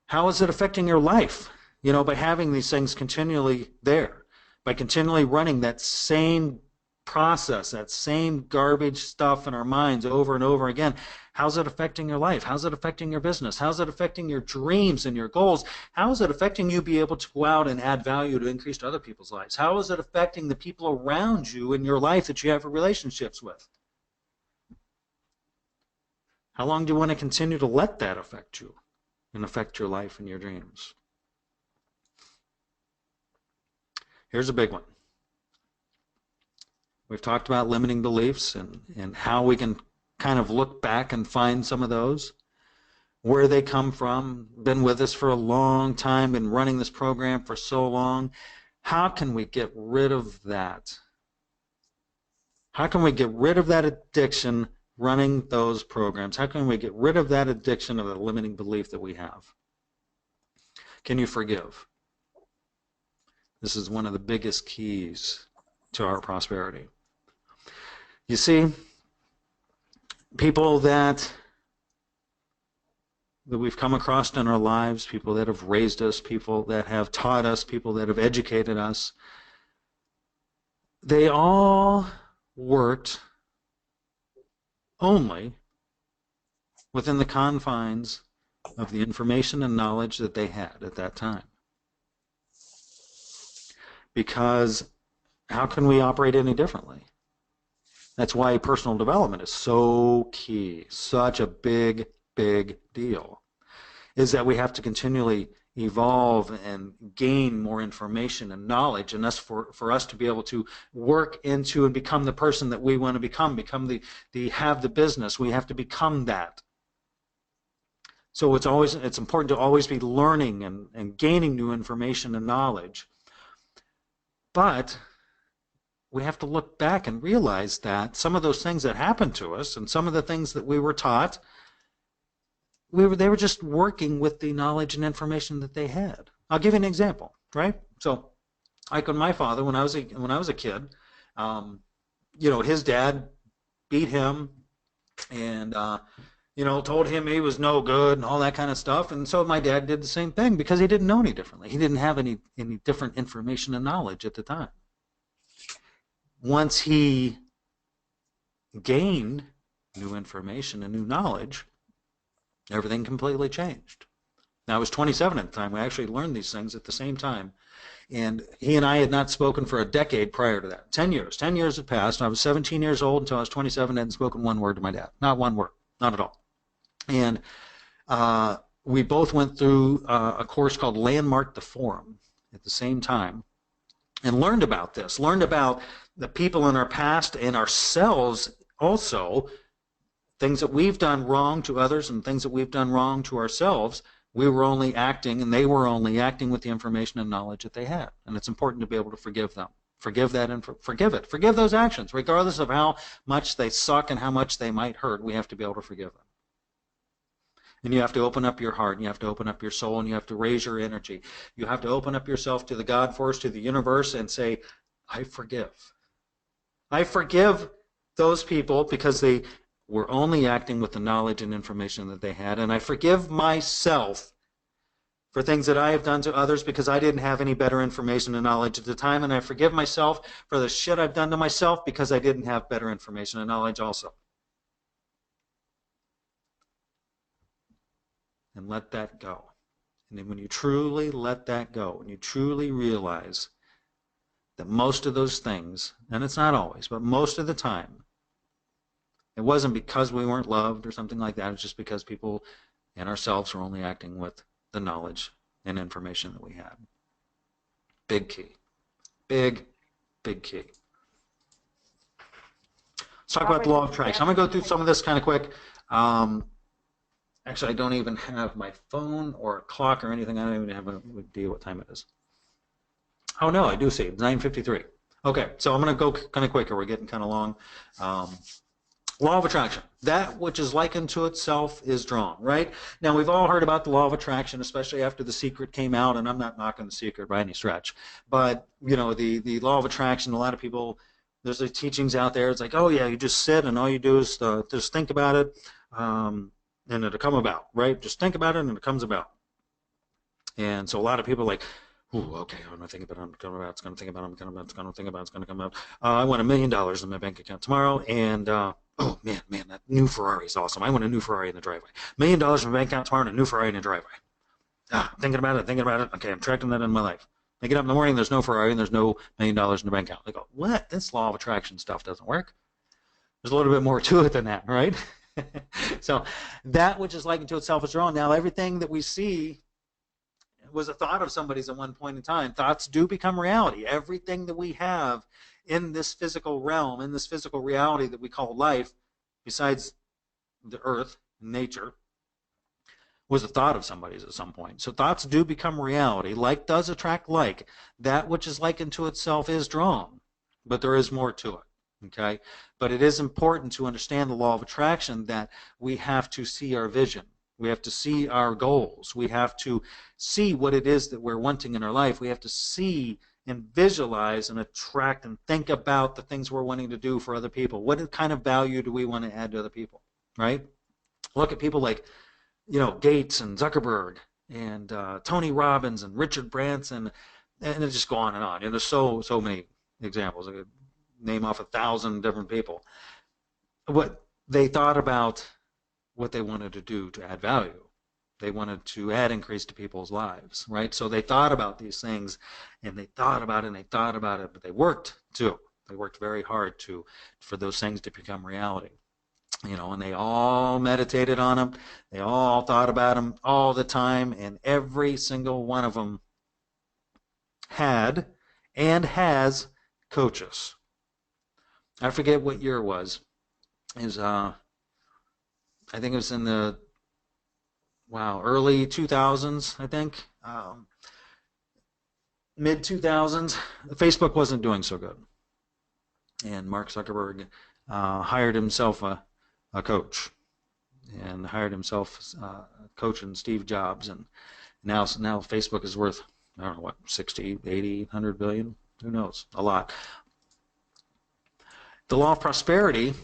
How is it affecting your life? By having these things continually there. By continually running that same process, that same garbage stuff in our minds over and over again. How's it affecting your life? How's it affecting your business? How's it affecting your dreams and your goals? How is it affecting you be able to go out and add value to increase to other people's lives? How is it affecting the people around you in your life that you have relationships with? How long do you want to continue to let that affect you and affect your life and your dreams? Here's a big one. We've talked about limiting beliefs and how we can kind of look back and find some of those, where they come from, been with us for a long time, been running this program for so long. How can we get rid of that? How can we get rid of that addiction running those programs? How can we get rid of that addiction of the limiting belief that we have? Can you forgive? This is one of the biggest keys to our prosperity. You see, people that we've come across in our lives, people that have raised us, people that have taught us, people that have educated us, they all worked only within the confines of the information and knowledge that they had at that time. Because how can we operate any differently? That's why personal development is so key, such a big, big deal, is that we have to continually evolve and gain more information and knowledge, and for us to be able to work into and become the person that we want to become have the business, we have to become that. So it's important to always be learning and gaining new information and knowledge. But we have to look back and realize that some of those things that happened to us and some of the things that we were taught, they were just working with the knowledge and information that they had. I'll give you an example, right? So, like with my father, when I was a kid, his dad beat him, and told him he was no good and all that kind of stuff. And so my dad did the same thing because he didn't know any differently. He didn't have any different information and knowledge at the time. Once he gained new information and new knowledge, everything completely changed. Now, I was 27 at the time. We actually learned these things at the same time. And he and I had not spoken for a decade prior to that. 10 years. 10 years had passed. I was 17 years old until I was 27 and hadn't spoken one word to my dad. Not one word. Not at all. And we both went through a course called Landmark the Forum at the same time and learned about this, learned about the people in our past and ourselves also, things that we've done wrong to others and things that we've done wrong to ourselves. We were only acting, and they were only acting with the information and knowledge that they had. And it's important to be able to forgive them. Forgive that and forgive it. Forgive those actions, regardless of how much they suck and how much they might hurt. We have to be able to forgive them. And you have to open up your heart, and you have to open up your soul, and you have to raise your energy. You have to open up yourself to the God force, to the universe, and say, I forgive. I forgive those people because they were only acting with the knowledge and information that they had. And I forgive myself for things that I have done to others because I didn't have any better information and knowledge at the time. And I forgive myself for the shit I've done to myself because I didn't have better information and knowledge also. And let that go. And then when you truly let that go, and you truly realize that most of those things, and it's not always, but most of the time, it wasn't because we weren't loved or something like that. It's just because people and ourselves were only acting with the knowledge and information that we had. Big key. Big, big key. Let's talk about the law of attraction. I'm going to go through some of this kind of quick. Actually, I don't even have my phone or a clock or anything. I don't even have a idea what time it is. Oh, no, I do see. It's 9:53. Okay, so I'm going to go kind of quicker. We're getting kind of long. Law of attraction. That which is likened to itself is drawn, right? Now, we've all heard about the law of attraction, especially after The Secret came out, and I'm not knocking The Secret by any stretch. But, the law of attraction, a lot of people, there's the teachings out there. It's like, oh, yeah, you just sit, and all you do is just think about it, and it'll come about, right? Just think about it, and it comes about. And so a lot of people are like, ooh, okay, I'm going to think about it, it's going to think about it, it's going to come out. I want $1 million in my bank account tomorrow, and oh, man, that new Ferrari is awesome. I want a new Ferrari in the driveway. $1 million in my bank account tomorrow and a new Ferrari in the driveway. Thinking about it. Okay, I'm tracking that in my life. I get up in the morning, there's no Ferrari, and there's no $1 million in the bank account. They go, what? This law of attraction stuff doesn't work. There's a little bit more to it than that, right? So that which is likened to itself is drawn. Now, everything that we see was a thought of somebody's at one point in time. Thoughts do become reality. Everything that we have in this physical realm, in this physical reality that we call life, besides the earth, nature, was a thought of somebody's at some point. So thoughts do become reality. Like does attract like. That which is likened to itself is drawn, but there is more to it. Okay? But it is important to understand the law of attraction that we have to see our vision. We have to see our goals. We have to see what it is that we're wanting in our life. We have to see and visualize and attract and think about the things we're wanting to do for other people. What kind of value do we want to add to other people, right? Look at people like, Gates and Zuckerberg and Tony Robbins and Richard Branson, and just go on and on. There's so many examples. I could name off 1,000 different people. What they thought about what they wanted to do to add value. They wanted to add increase to people's lives, right? So they thought about these things, and they thought about it, and they thought about it, but they worked too. They worked very hard for those things to become reality. And they all meditated on them. They all thought about them all the time, and every single one of them had and has coaches. I forget what year it was. I think it was in the early 2000s, I think. Mid 2000s, Facebook wasn't doing so good. And Mark Zuckerberg hired himself a coach and hired himself coaching Steve Jobs. And now Facebook is worth, I don't know what, 60, 80, 100 billion? Who knows? A lot. The law of prosperity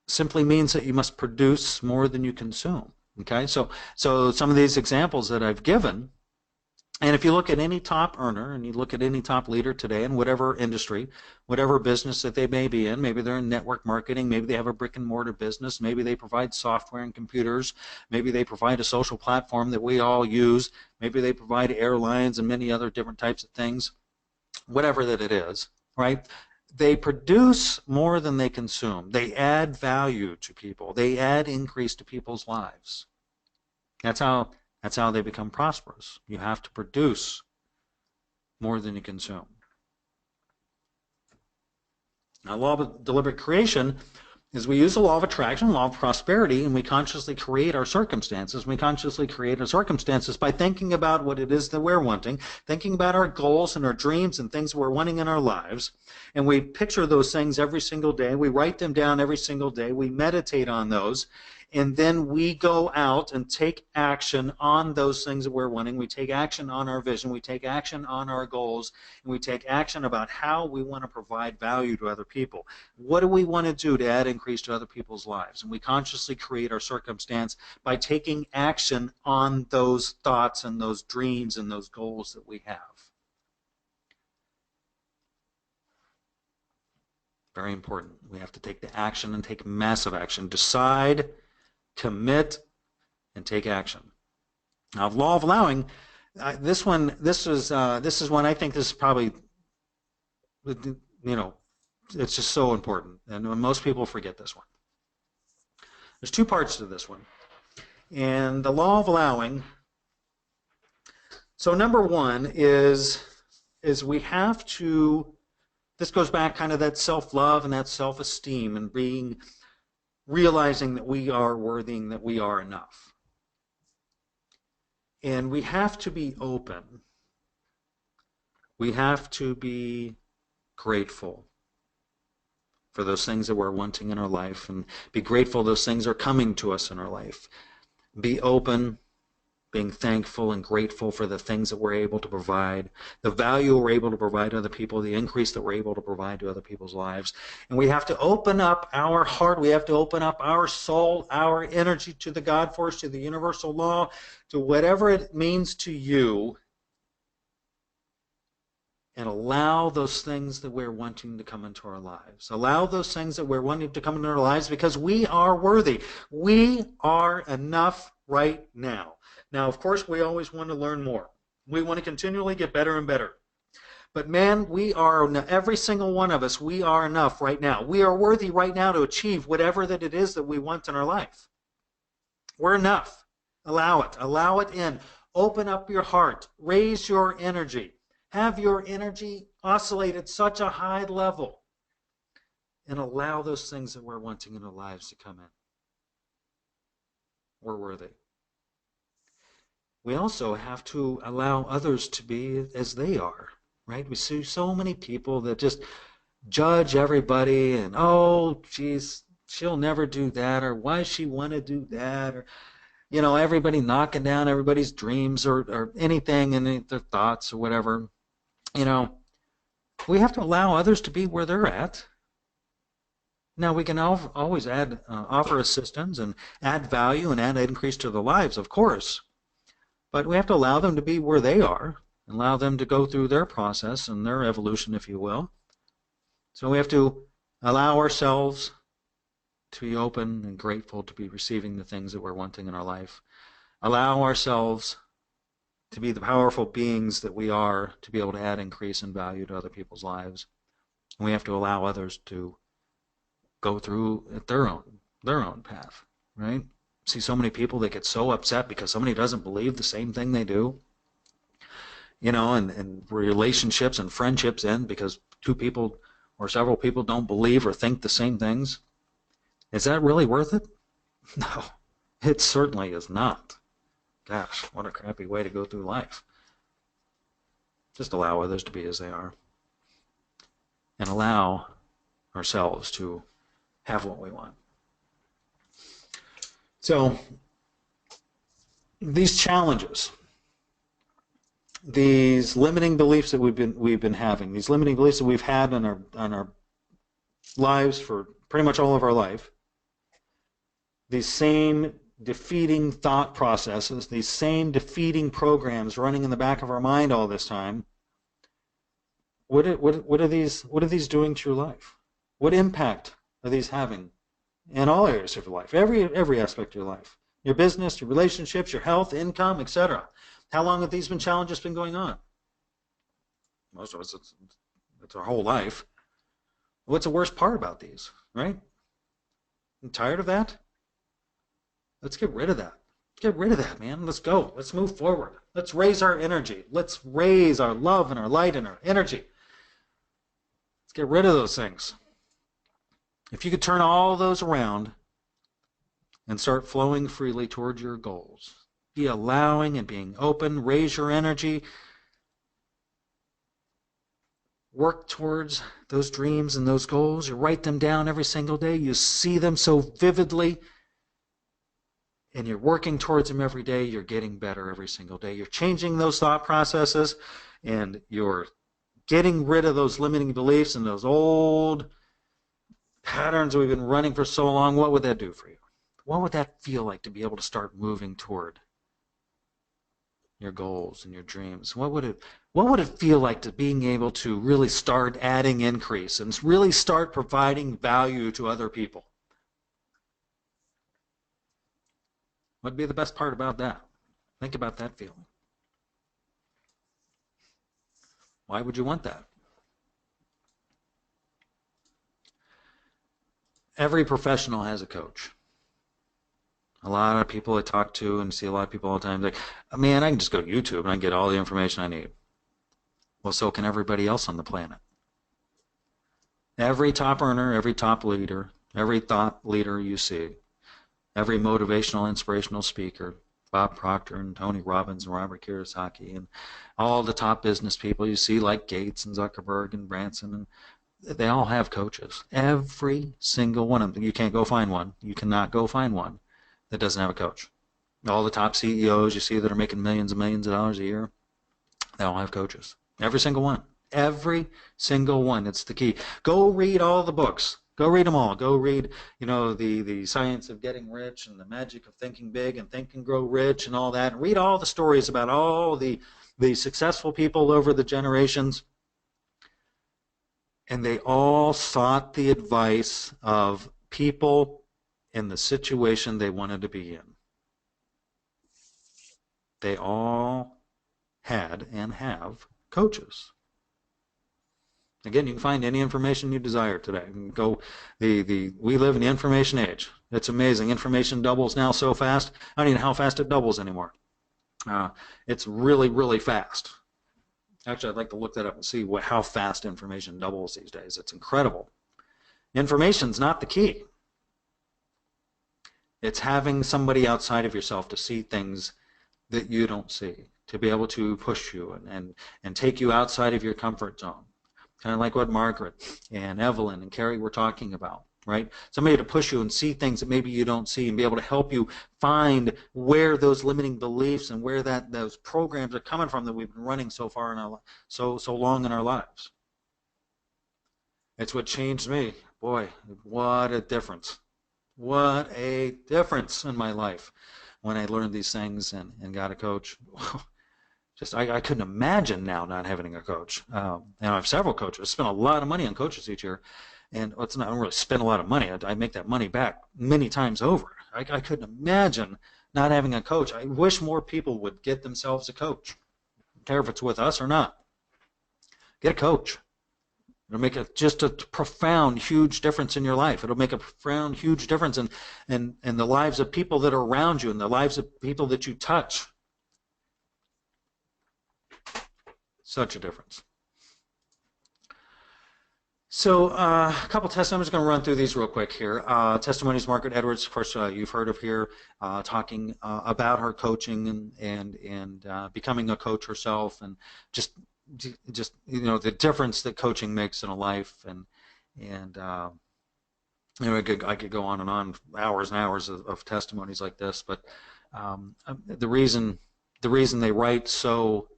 simply means that you must produce more than you consume. Okay, so some of these examples that I've given, and if you look at any top earner and you look at any top leader today in whatever industry, whatever business that they may be in, maybe they're in network marketing, maybe they have a brick and mortar business, maybe they provide software and computers, maybe they provide a social platform that we all use, maybe they provide airlines and many other different types of things, whatever that it is, right? They produce more than they consume. They add value to people. They add increase to people's lives. That's how they become prosperous. You have to produce more than you consume. Now, law of deliberate creation is we use the law of attraction, law of prosperity, and we consciously create our circumstances. We consciously create our circumstances by thinking about what it is that we're wanting, thinking about our goals and our dreams and things we're wanting in our lives, and we picture those things every single day. We write them down every single day. We meditate on those, and then we go out and take action on those things that we're wanting. We take action on our vision. We take action on our goals. And we take action about how we want to provide value to other people. What do we want to do to add increase to other people's lives? And we consciously create our circumstance by taking action on those thoughts and those dreams and those goals that we have. Very important. We have to take the action and take massive action. Decide, commit, and take action. Now, law of allowing, this is one I think this is probably, it's just so important, and most people forget this one. There's two parts to this one, and the law of allowing. So number one is we have to. This goes back kind of that self-love and that self-esteem and realizing that we are worthy and that we are enough. And we have to be open. We have to be grateful for those things that we're wanting in our life and be grateful those things are coming to us in our life. Be open, being thankful and grateful for the things that we're able to provide, the value we're able to provide to other people, the increase that we're able to provide to other people's lives. And we have to open up our heart, we have to open up our soul, our energy to the God force, to the universal law, to whatever it means to you, and allow those things that we're wanting to come into our lives. Allow those things that we're wanting to come into our lives because we are worthy. We are enough right now. Now, of course, we always want to learn more. We want to continually get better and better. But man, we are, every single one of us, we are enough right now. We are worthy right now to achieve whatever that it is that we want in our life. We're enough. Allow it. Allow it in. Open up your heart. Raise your energy. Have your energy oscillate at such a high level. And allow those things that we're wanting in our lives to come in. We're worthy. We also have to allow others to be as they are, right? We see so many people that just judge everybody and, oh, geez, she'll never do that, or why does she want to do that, or, everybody knocking down everybody's dreams or anything and their thoughts or whatever. We have to allow others to be where they're at. Now, we can always offer assistance and add value and add increase to their lives, of course. But we have to allow them to be where they are, allow them to go through their process and their evolution, if you will. So we have to allow ourselves to be open and grateful to be receiving the things that we're wanting in our life. Allow ourselves to be the powerful beings that we are, to be able to add increase and value to other people's lives. And we have to allow others to go through at their own path, right? See so many people that get so upset because somebody doesn't believe the same thing they do. And relationships and friendships end because two people or several people don't believe or think the same things. Is that really worth it? No, it certainly is not. Gosh, what a crappy way to go through life. Just allow others to be as they are. And allow ourselves to have what we want. So these challenges, these limiting beliefs that we've been having, these limiting beliefs that we've had on our lives for pretty much all of our life, these same defeating thought processes, these same defeating programs running in the back of our mind all this time, what are these doing to your life? What impact are these having in all areas of your life, every aspect of your life? Your business, your relationships, your health, income, etc. How long have these challenges been going on? Most of us, it's our whole life. What's the worst part about these, right? I'm tired of that. Let's get rid of that. Get rid of that, man. Let's go. Let's move forward. Let's raise our energy. Let's raise our love and our light and our energy. Let's get rid of those things. If you could turn all those around and start flowing freely towards your goals, be allowing and being open, raise your energy, work towards those dreams and those goals. You write them down every single day. You see them so vividly, and you're working towards them every day. You're getting better every single day. You're changing those thought processes, and you're getting rid of those limiting beliefs and those old patterns we've been running for so long. What would that do for you? What would that feel like to be able to start moving toward your goals and your dreams? What would it feel like to being able to really start adding increase and really start providing value to other people? What would be the best part about that? Think about that feeling. Why would you want that? Every professional has a coach. A lot of people I talk to and see a lot of people all the time, like, man, I can just go to YouTube and I can get all the information I need. Well, so can everybody else on the planet. Every top earner, every top leader, every thought leader you see, every motivational, inspirational speaker, Bob Proctor and Tony Robbins and Robert Kiyosaki, and all the top business people you see like Gates and Zuckerberg and Branson, and they all have coaches. Every single one of them. You can't go find one. You cannot go find one that doesn't have a coach. All the top CEOs you see that are making millions and millions of dollars a year, they all have coaches. Every single one. Every single one. It's the key. Go read all the books. Go read them all. Go read, the Science of Getting Rich and the Magic of Thinking Big and Think and Grow Rich and all that. And read all the stories about all the successful people over the generations. And they all sought the advice of people in the situation they wanted to be in. They all had and have coaches. Again, you can find any information you desire today. You can go. We live in the information age. It's amazing. Information doubles now so fast. I don't even know how fast it doubles anymore. It's really, really fast. Actually, I'd like to look that up and see how fast information doubles these days. It's incredible. Information's not the key. It's having somebody outside of yourself to see things that you don't see, to be able to push you and take you outside of your comfort zone. Kind of like what Margaret and Evelyn and Carrie were talking about, right? Somebody to push you and see things that maybe you don't see and be able to help you find where those limiting beliefs and where those programs are coming from that we've been running so far in our so long in our lives. It's what changed me. Boy, what a difference. What a difference in my life when I learned these things and got a coach. I couldn't imagine now not having a coach. I have several coaches. I spend a lot of money on coaches each year. And I don't really spend a lot of money. I make that money back many times over. I couldn't imagine not having a coach. I wish more people would get themselves a coach. I don't care if it's with us or not. Get a coach. It'll make just a profound, huge difference in your life. It'll make a profound, huge difference in the lives of people that are around you and the lives of people that you touch. Such a difference. So a couple testimonies. I'm going to run through these real quick here. Testimonies, Margaret Edwards, of course, you've heard of here, talking about her coaching and becoming a coach herself, and just the difference that coaching makes in a life, and I could go on and on, hours and hours of testimonies like this, but the reason they write so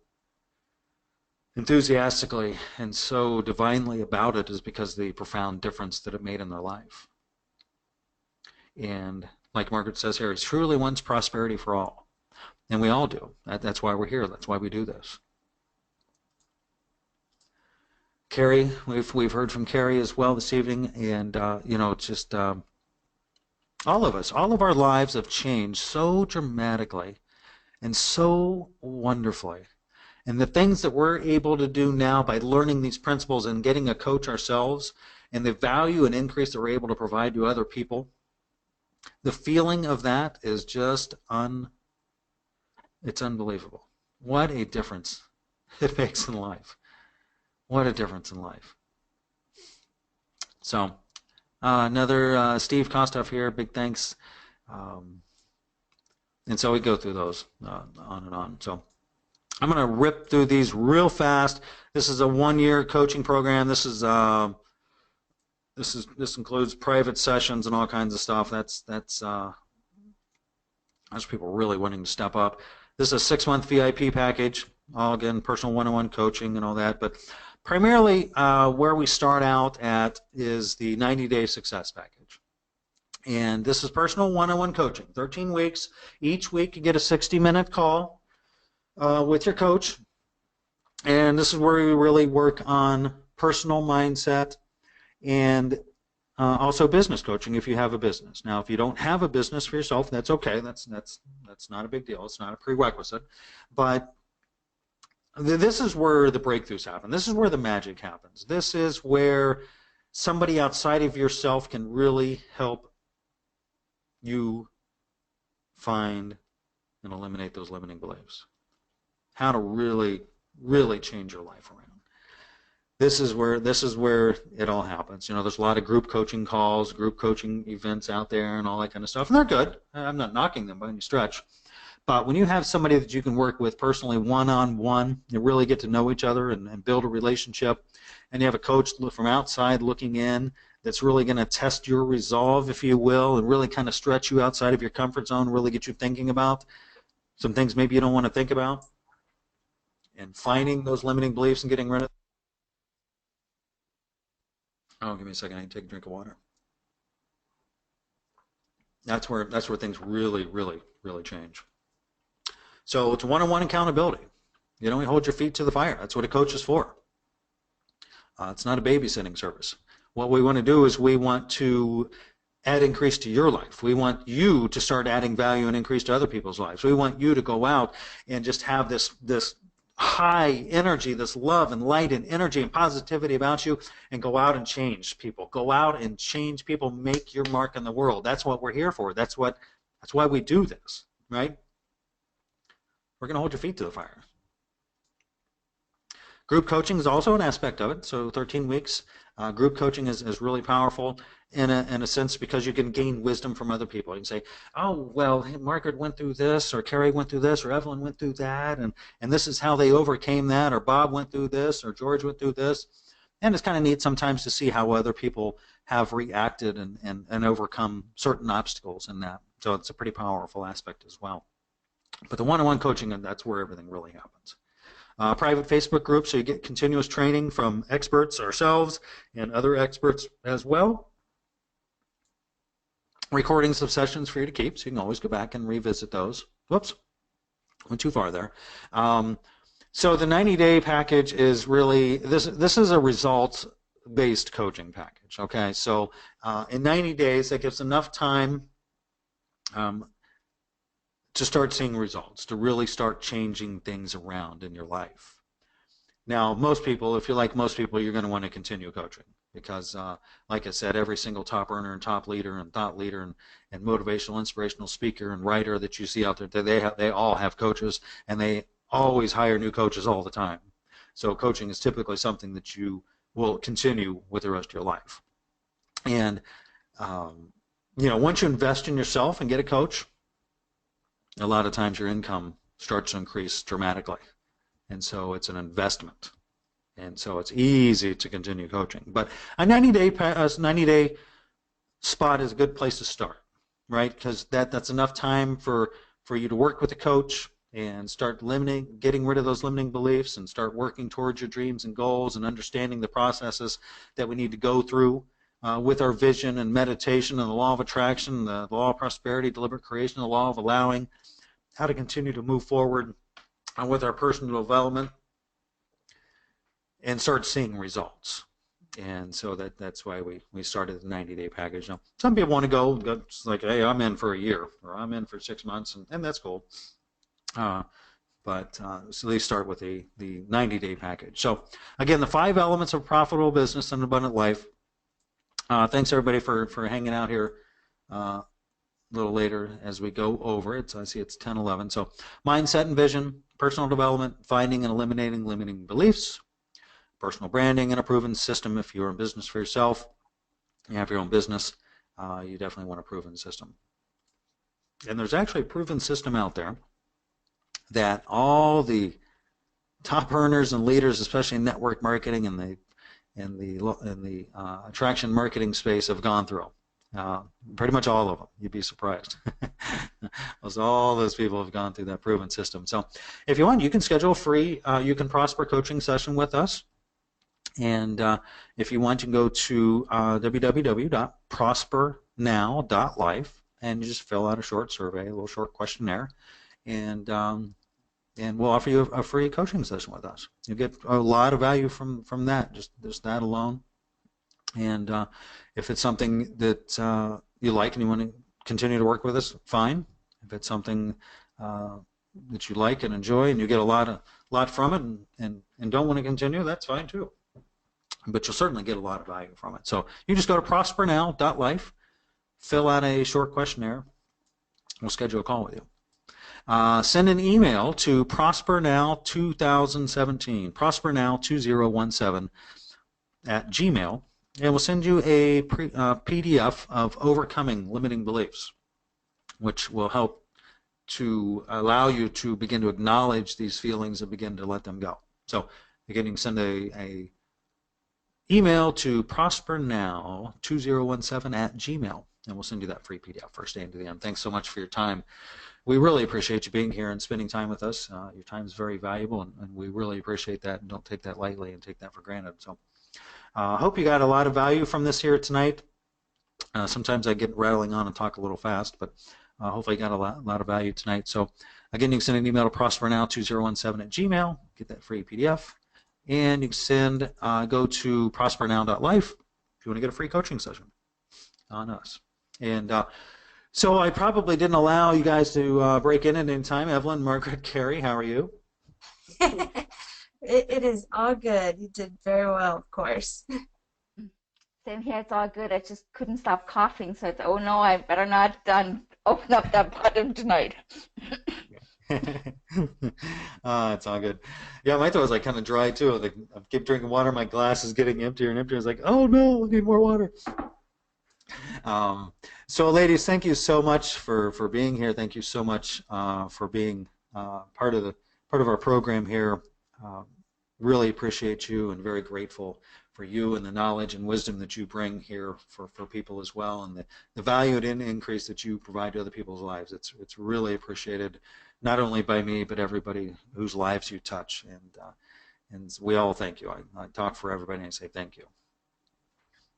enthusiastically and so divinely about it is because of the profound difference that it made in their life. And like Margaret says here, he truly wants prosperity for all. And we all do. That's why we're here. That's why we do this. Carrie, we've heard from Carrie as well this evening, and you know, it's just all of us, all of our lives have changed so dramatically and so wonderfully. And the things that we're able to do now by learning these principles and getting a coach ourselves, and the value and increase that we're able to provide to other people, the feeling of that is just it's unbelievable. What a difference it makes in life. What a difference in life. So, another Steve Kostoff here, big thanks. And so we go through those on and on. So I'm going to rip through these real fast. This is a one-year coaching program. This includes private sessions and all kinds of stuff. That's people really wanting to step up. This is a 6-month VIP package. All again, personal one-on-one coaching and all that. But primarily, where we start out at is the 90-day success package. And this is personal one-on-one coaching, 13 weeks. Each week you get a 60-minute call with your coach. And this is where we really work on personal mindset and also business coaching if you have a business. Now, if you don't have a business for yourself, that's okay. That's not a big deal. It's not a prerequisite. But this is where the breakthroughs happen. This is where the magic happens. This is where somebody outside of yourself can really help you find and eliminate those limiting beliefs. How to really, really change your life around. This is where it all happens. You know, there's a lot of group coaching calls, group coaching events out there, and all that kind of stuff. And they're good. I'm not knocking them by any stretch. But when you have somebody that you can work with personally one-on-one, you really get to know each other and build a relationship, and you have a coach from outside looking in that's really going to test your resolve, if you will, and really kind of stretch you outside of your comfort zone, really get you thinking about some things maybe you don't want to think about, and finding those limiting beliefs and getting rid of them. Oh, give me a second. I need to take a drink of water. That's where things really, really, really change. So it's one-on-one accountability. You know, you hold your feet to the fire. That's what a coach is for. It's not a babysitting service. What we want to do is we want to add increase to your life. We want you to start adding value and increase to other people's lives. We want you to go out and just have this high energy, this love and light and energy and positivity about you, and go out and change people. Go out and change people, make your mark in the world. That's what we're here for. That's why we do this, right? We're going to hold your feet to the fire. Group coaching is also an aspect of it. So 13 weeks. Group coaching is really powerful in a sense because you can gain wisdom from other people. You can say, oh, well, Margaret went through this, or Carrie went through this, or Evelyn went through that, and this is how they overcame that, or Bob went through this, or George went through this. And it's kind of neat sometimes to see how other people have reacted and overcome certain obstacles in that. So it's a pretty powerful aspect as well. But the one-on-one coaching, that's where everything really happens. Private Facebook group, so you get continuous training from experts ourselves and other experts as well. Recordings of sessions for you to keep, so you can always go back and revisit those. Whoops, went too far there. So the 90-day package is really, this is a results-based coaching package, okay? So in 90 days, that gives enough time to start seeing results, to really start changing things around in your life. Now, most people, if you're like most people, you're going to want to continue coaching because, like I said, every single top earner and top leader and thought leader and motivational, inspirational speaker and writer that you see out there, they all have coaches, and they always hire new coaches all the time. So coaching is typically something that you will continue with the rest of your life. And, you know, once you invest in yourself and get a coach, a lot of times your income starts to increase dramatically. And so it's an investment. And so it's easy to continue coaching. But a 90-day spot is a good place to start, right? Because that's enough time for you to work with a coach and start getting rid of those limiting beliefs and start working towards your dreams and goals and understanding the processes that we need to go through with our vision and meditation and the law of attraction, the law of prosperity, deliberate creation, the law of allowing, how to continue to move forward with our personal development and start seeing results. And so that's why we started the 90-day package. Now, some people want to go, it's like, hey, I'm in for a year, or I'm in for 6 months, and that's cool. So they start with the 90-day package. So again, the 5 elements of profitable business and abundant life. Thanks everybody for hanging out here a little later as we go over it. So I see it's 10:11. So mindset and vision, personal development, finding and eliminating limiting beliefs, personal branding, and a proven system. If you're in business for yourself, you have your own business, you definitely want a proven system. And there's actually a proven system out there that all the top earners and leaders, especially in network marketing and the attraction marketing space, have gone through. Pretty much all of them. You'd be surprised. All those people have gone through that proven system. So if you want, you can schedule a free You Can Prosper coaching session with us. And if you want, you can go to www.prospernow.life and you just fill out a short survey, a little short questionnaire, and we'll offer you a free coaching session with us. You'll get a lot of value from that, just that alone. And if it's something that you like and you want to continue to work with us, fine. If it's something that you like and enjoy and you get a lot from it and don't want to continue, that's fine too. But you'll certainly get a lot of value from it. So you just go to prospernow.life, fill out a short questionnaire. We'll schedule a call with you. Send an email to prospernow2017, prospernow2017 at Gmail, and we'll send you a PDF of overcoming limiting beliefs, which will help to allow you to begin to acknowledge these feelings and begin to let them go. So again, you can send a email to prospernow2017 at Gmail, and we'll send you that free PDF first day to the end. Thanks so much for your time. We really appreciate you being here and spending time with us. Your time is very valuable, and we really appreciate that, and don't take that lightly and take that for granted. So I hope you got a lot of value from this here tonight. Sometimes I get rattling on and talk a little fast, but hopefully you got a lot of value tonight. So again, you can send an email to prospernow2017 at Gmail, get that free PDF, and you can go to prospernow.life if you want to get a free coaching session on us. And so I probably didn't allow you guys to break in at any time. Evelyn, Margaret, Carrie, how are you?
It is all good. You did very well, of course.
Same here, it's all good. I just couldn't stop coughing, so it's, oh no, I better not open up that bottle tonight.
It's all good. Yeah, my throat was like kind of dry too. I keep drinking water, my glass is getting emptier and emptier. I was like, oh no, I need more water. So ladies, thank you so much for being here. Thank you so much for being part of our program here. Really appreciate you and very grateful for you and the knowledge and wisdom that you bring here for people as well, and the value and increase that you provide to other people's lives. It's really appreciated, not only by me but everybody whose lives you touch, and we all thank you. I talk for everybody and I say thank you.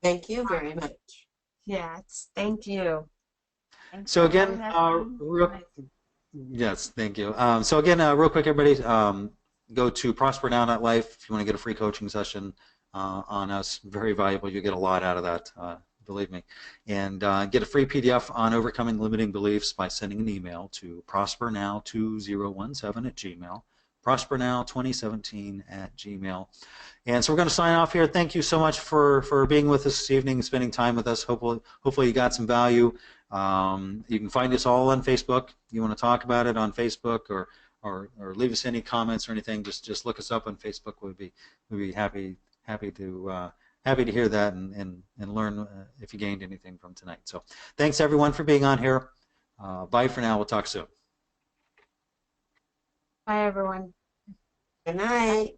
Thank you very much.
Yes, thank you.
Thanks
So
for
again,
having us.
yes, thank you. So again, real quick, everybody, go to prospernow.life if you want to get a free coaching session on us. Very valuable. You get a lot out of that, believe me. And get a free PDF on overcoming limiting beliefs by sending an email to prospernow2017 at Gmail, prospernow2017 at Gmail. And so we're going to sign off here. Thank you so much for being with us this evening and spending time with us. Hopefully you got some value. You can find us all on Facebook. You want to talk about it on Facebook or leave us any comments or anything, just look us up on Facebook. We'd be happy to hear that and learn if you gained anything from tonight. So thanks everyone for being on here. Bye for now. We'll talk soon.
Bye, everyone.
Good night.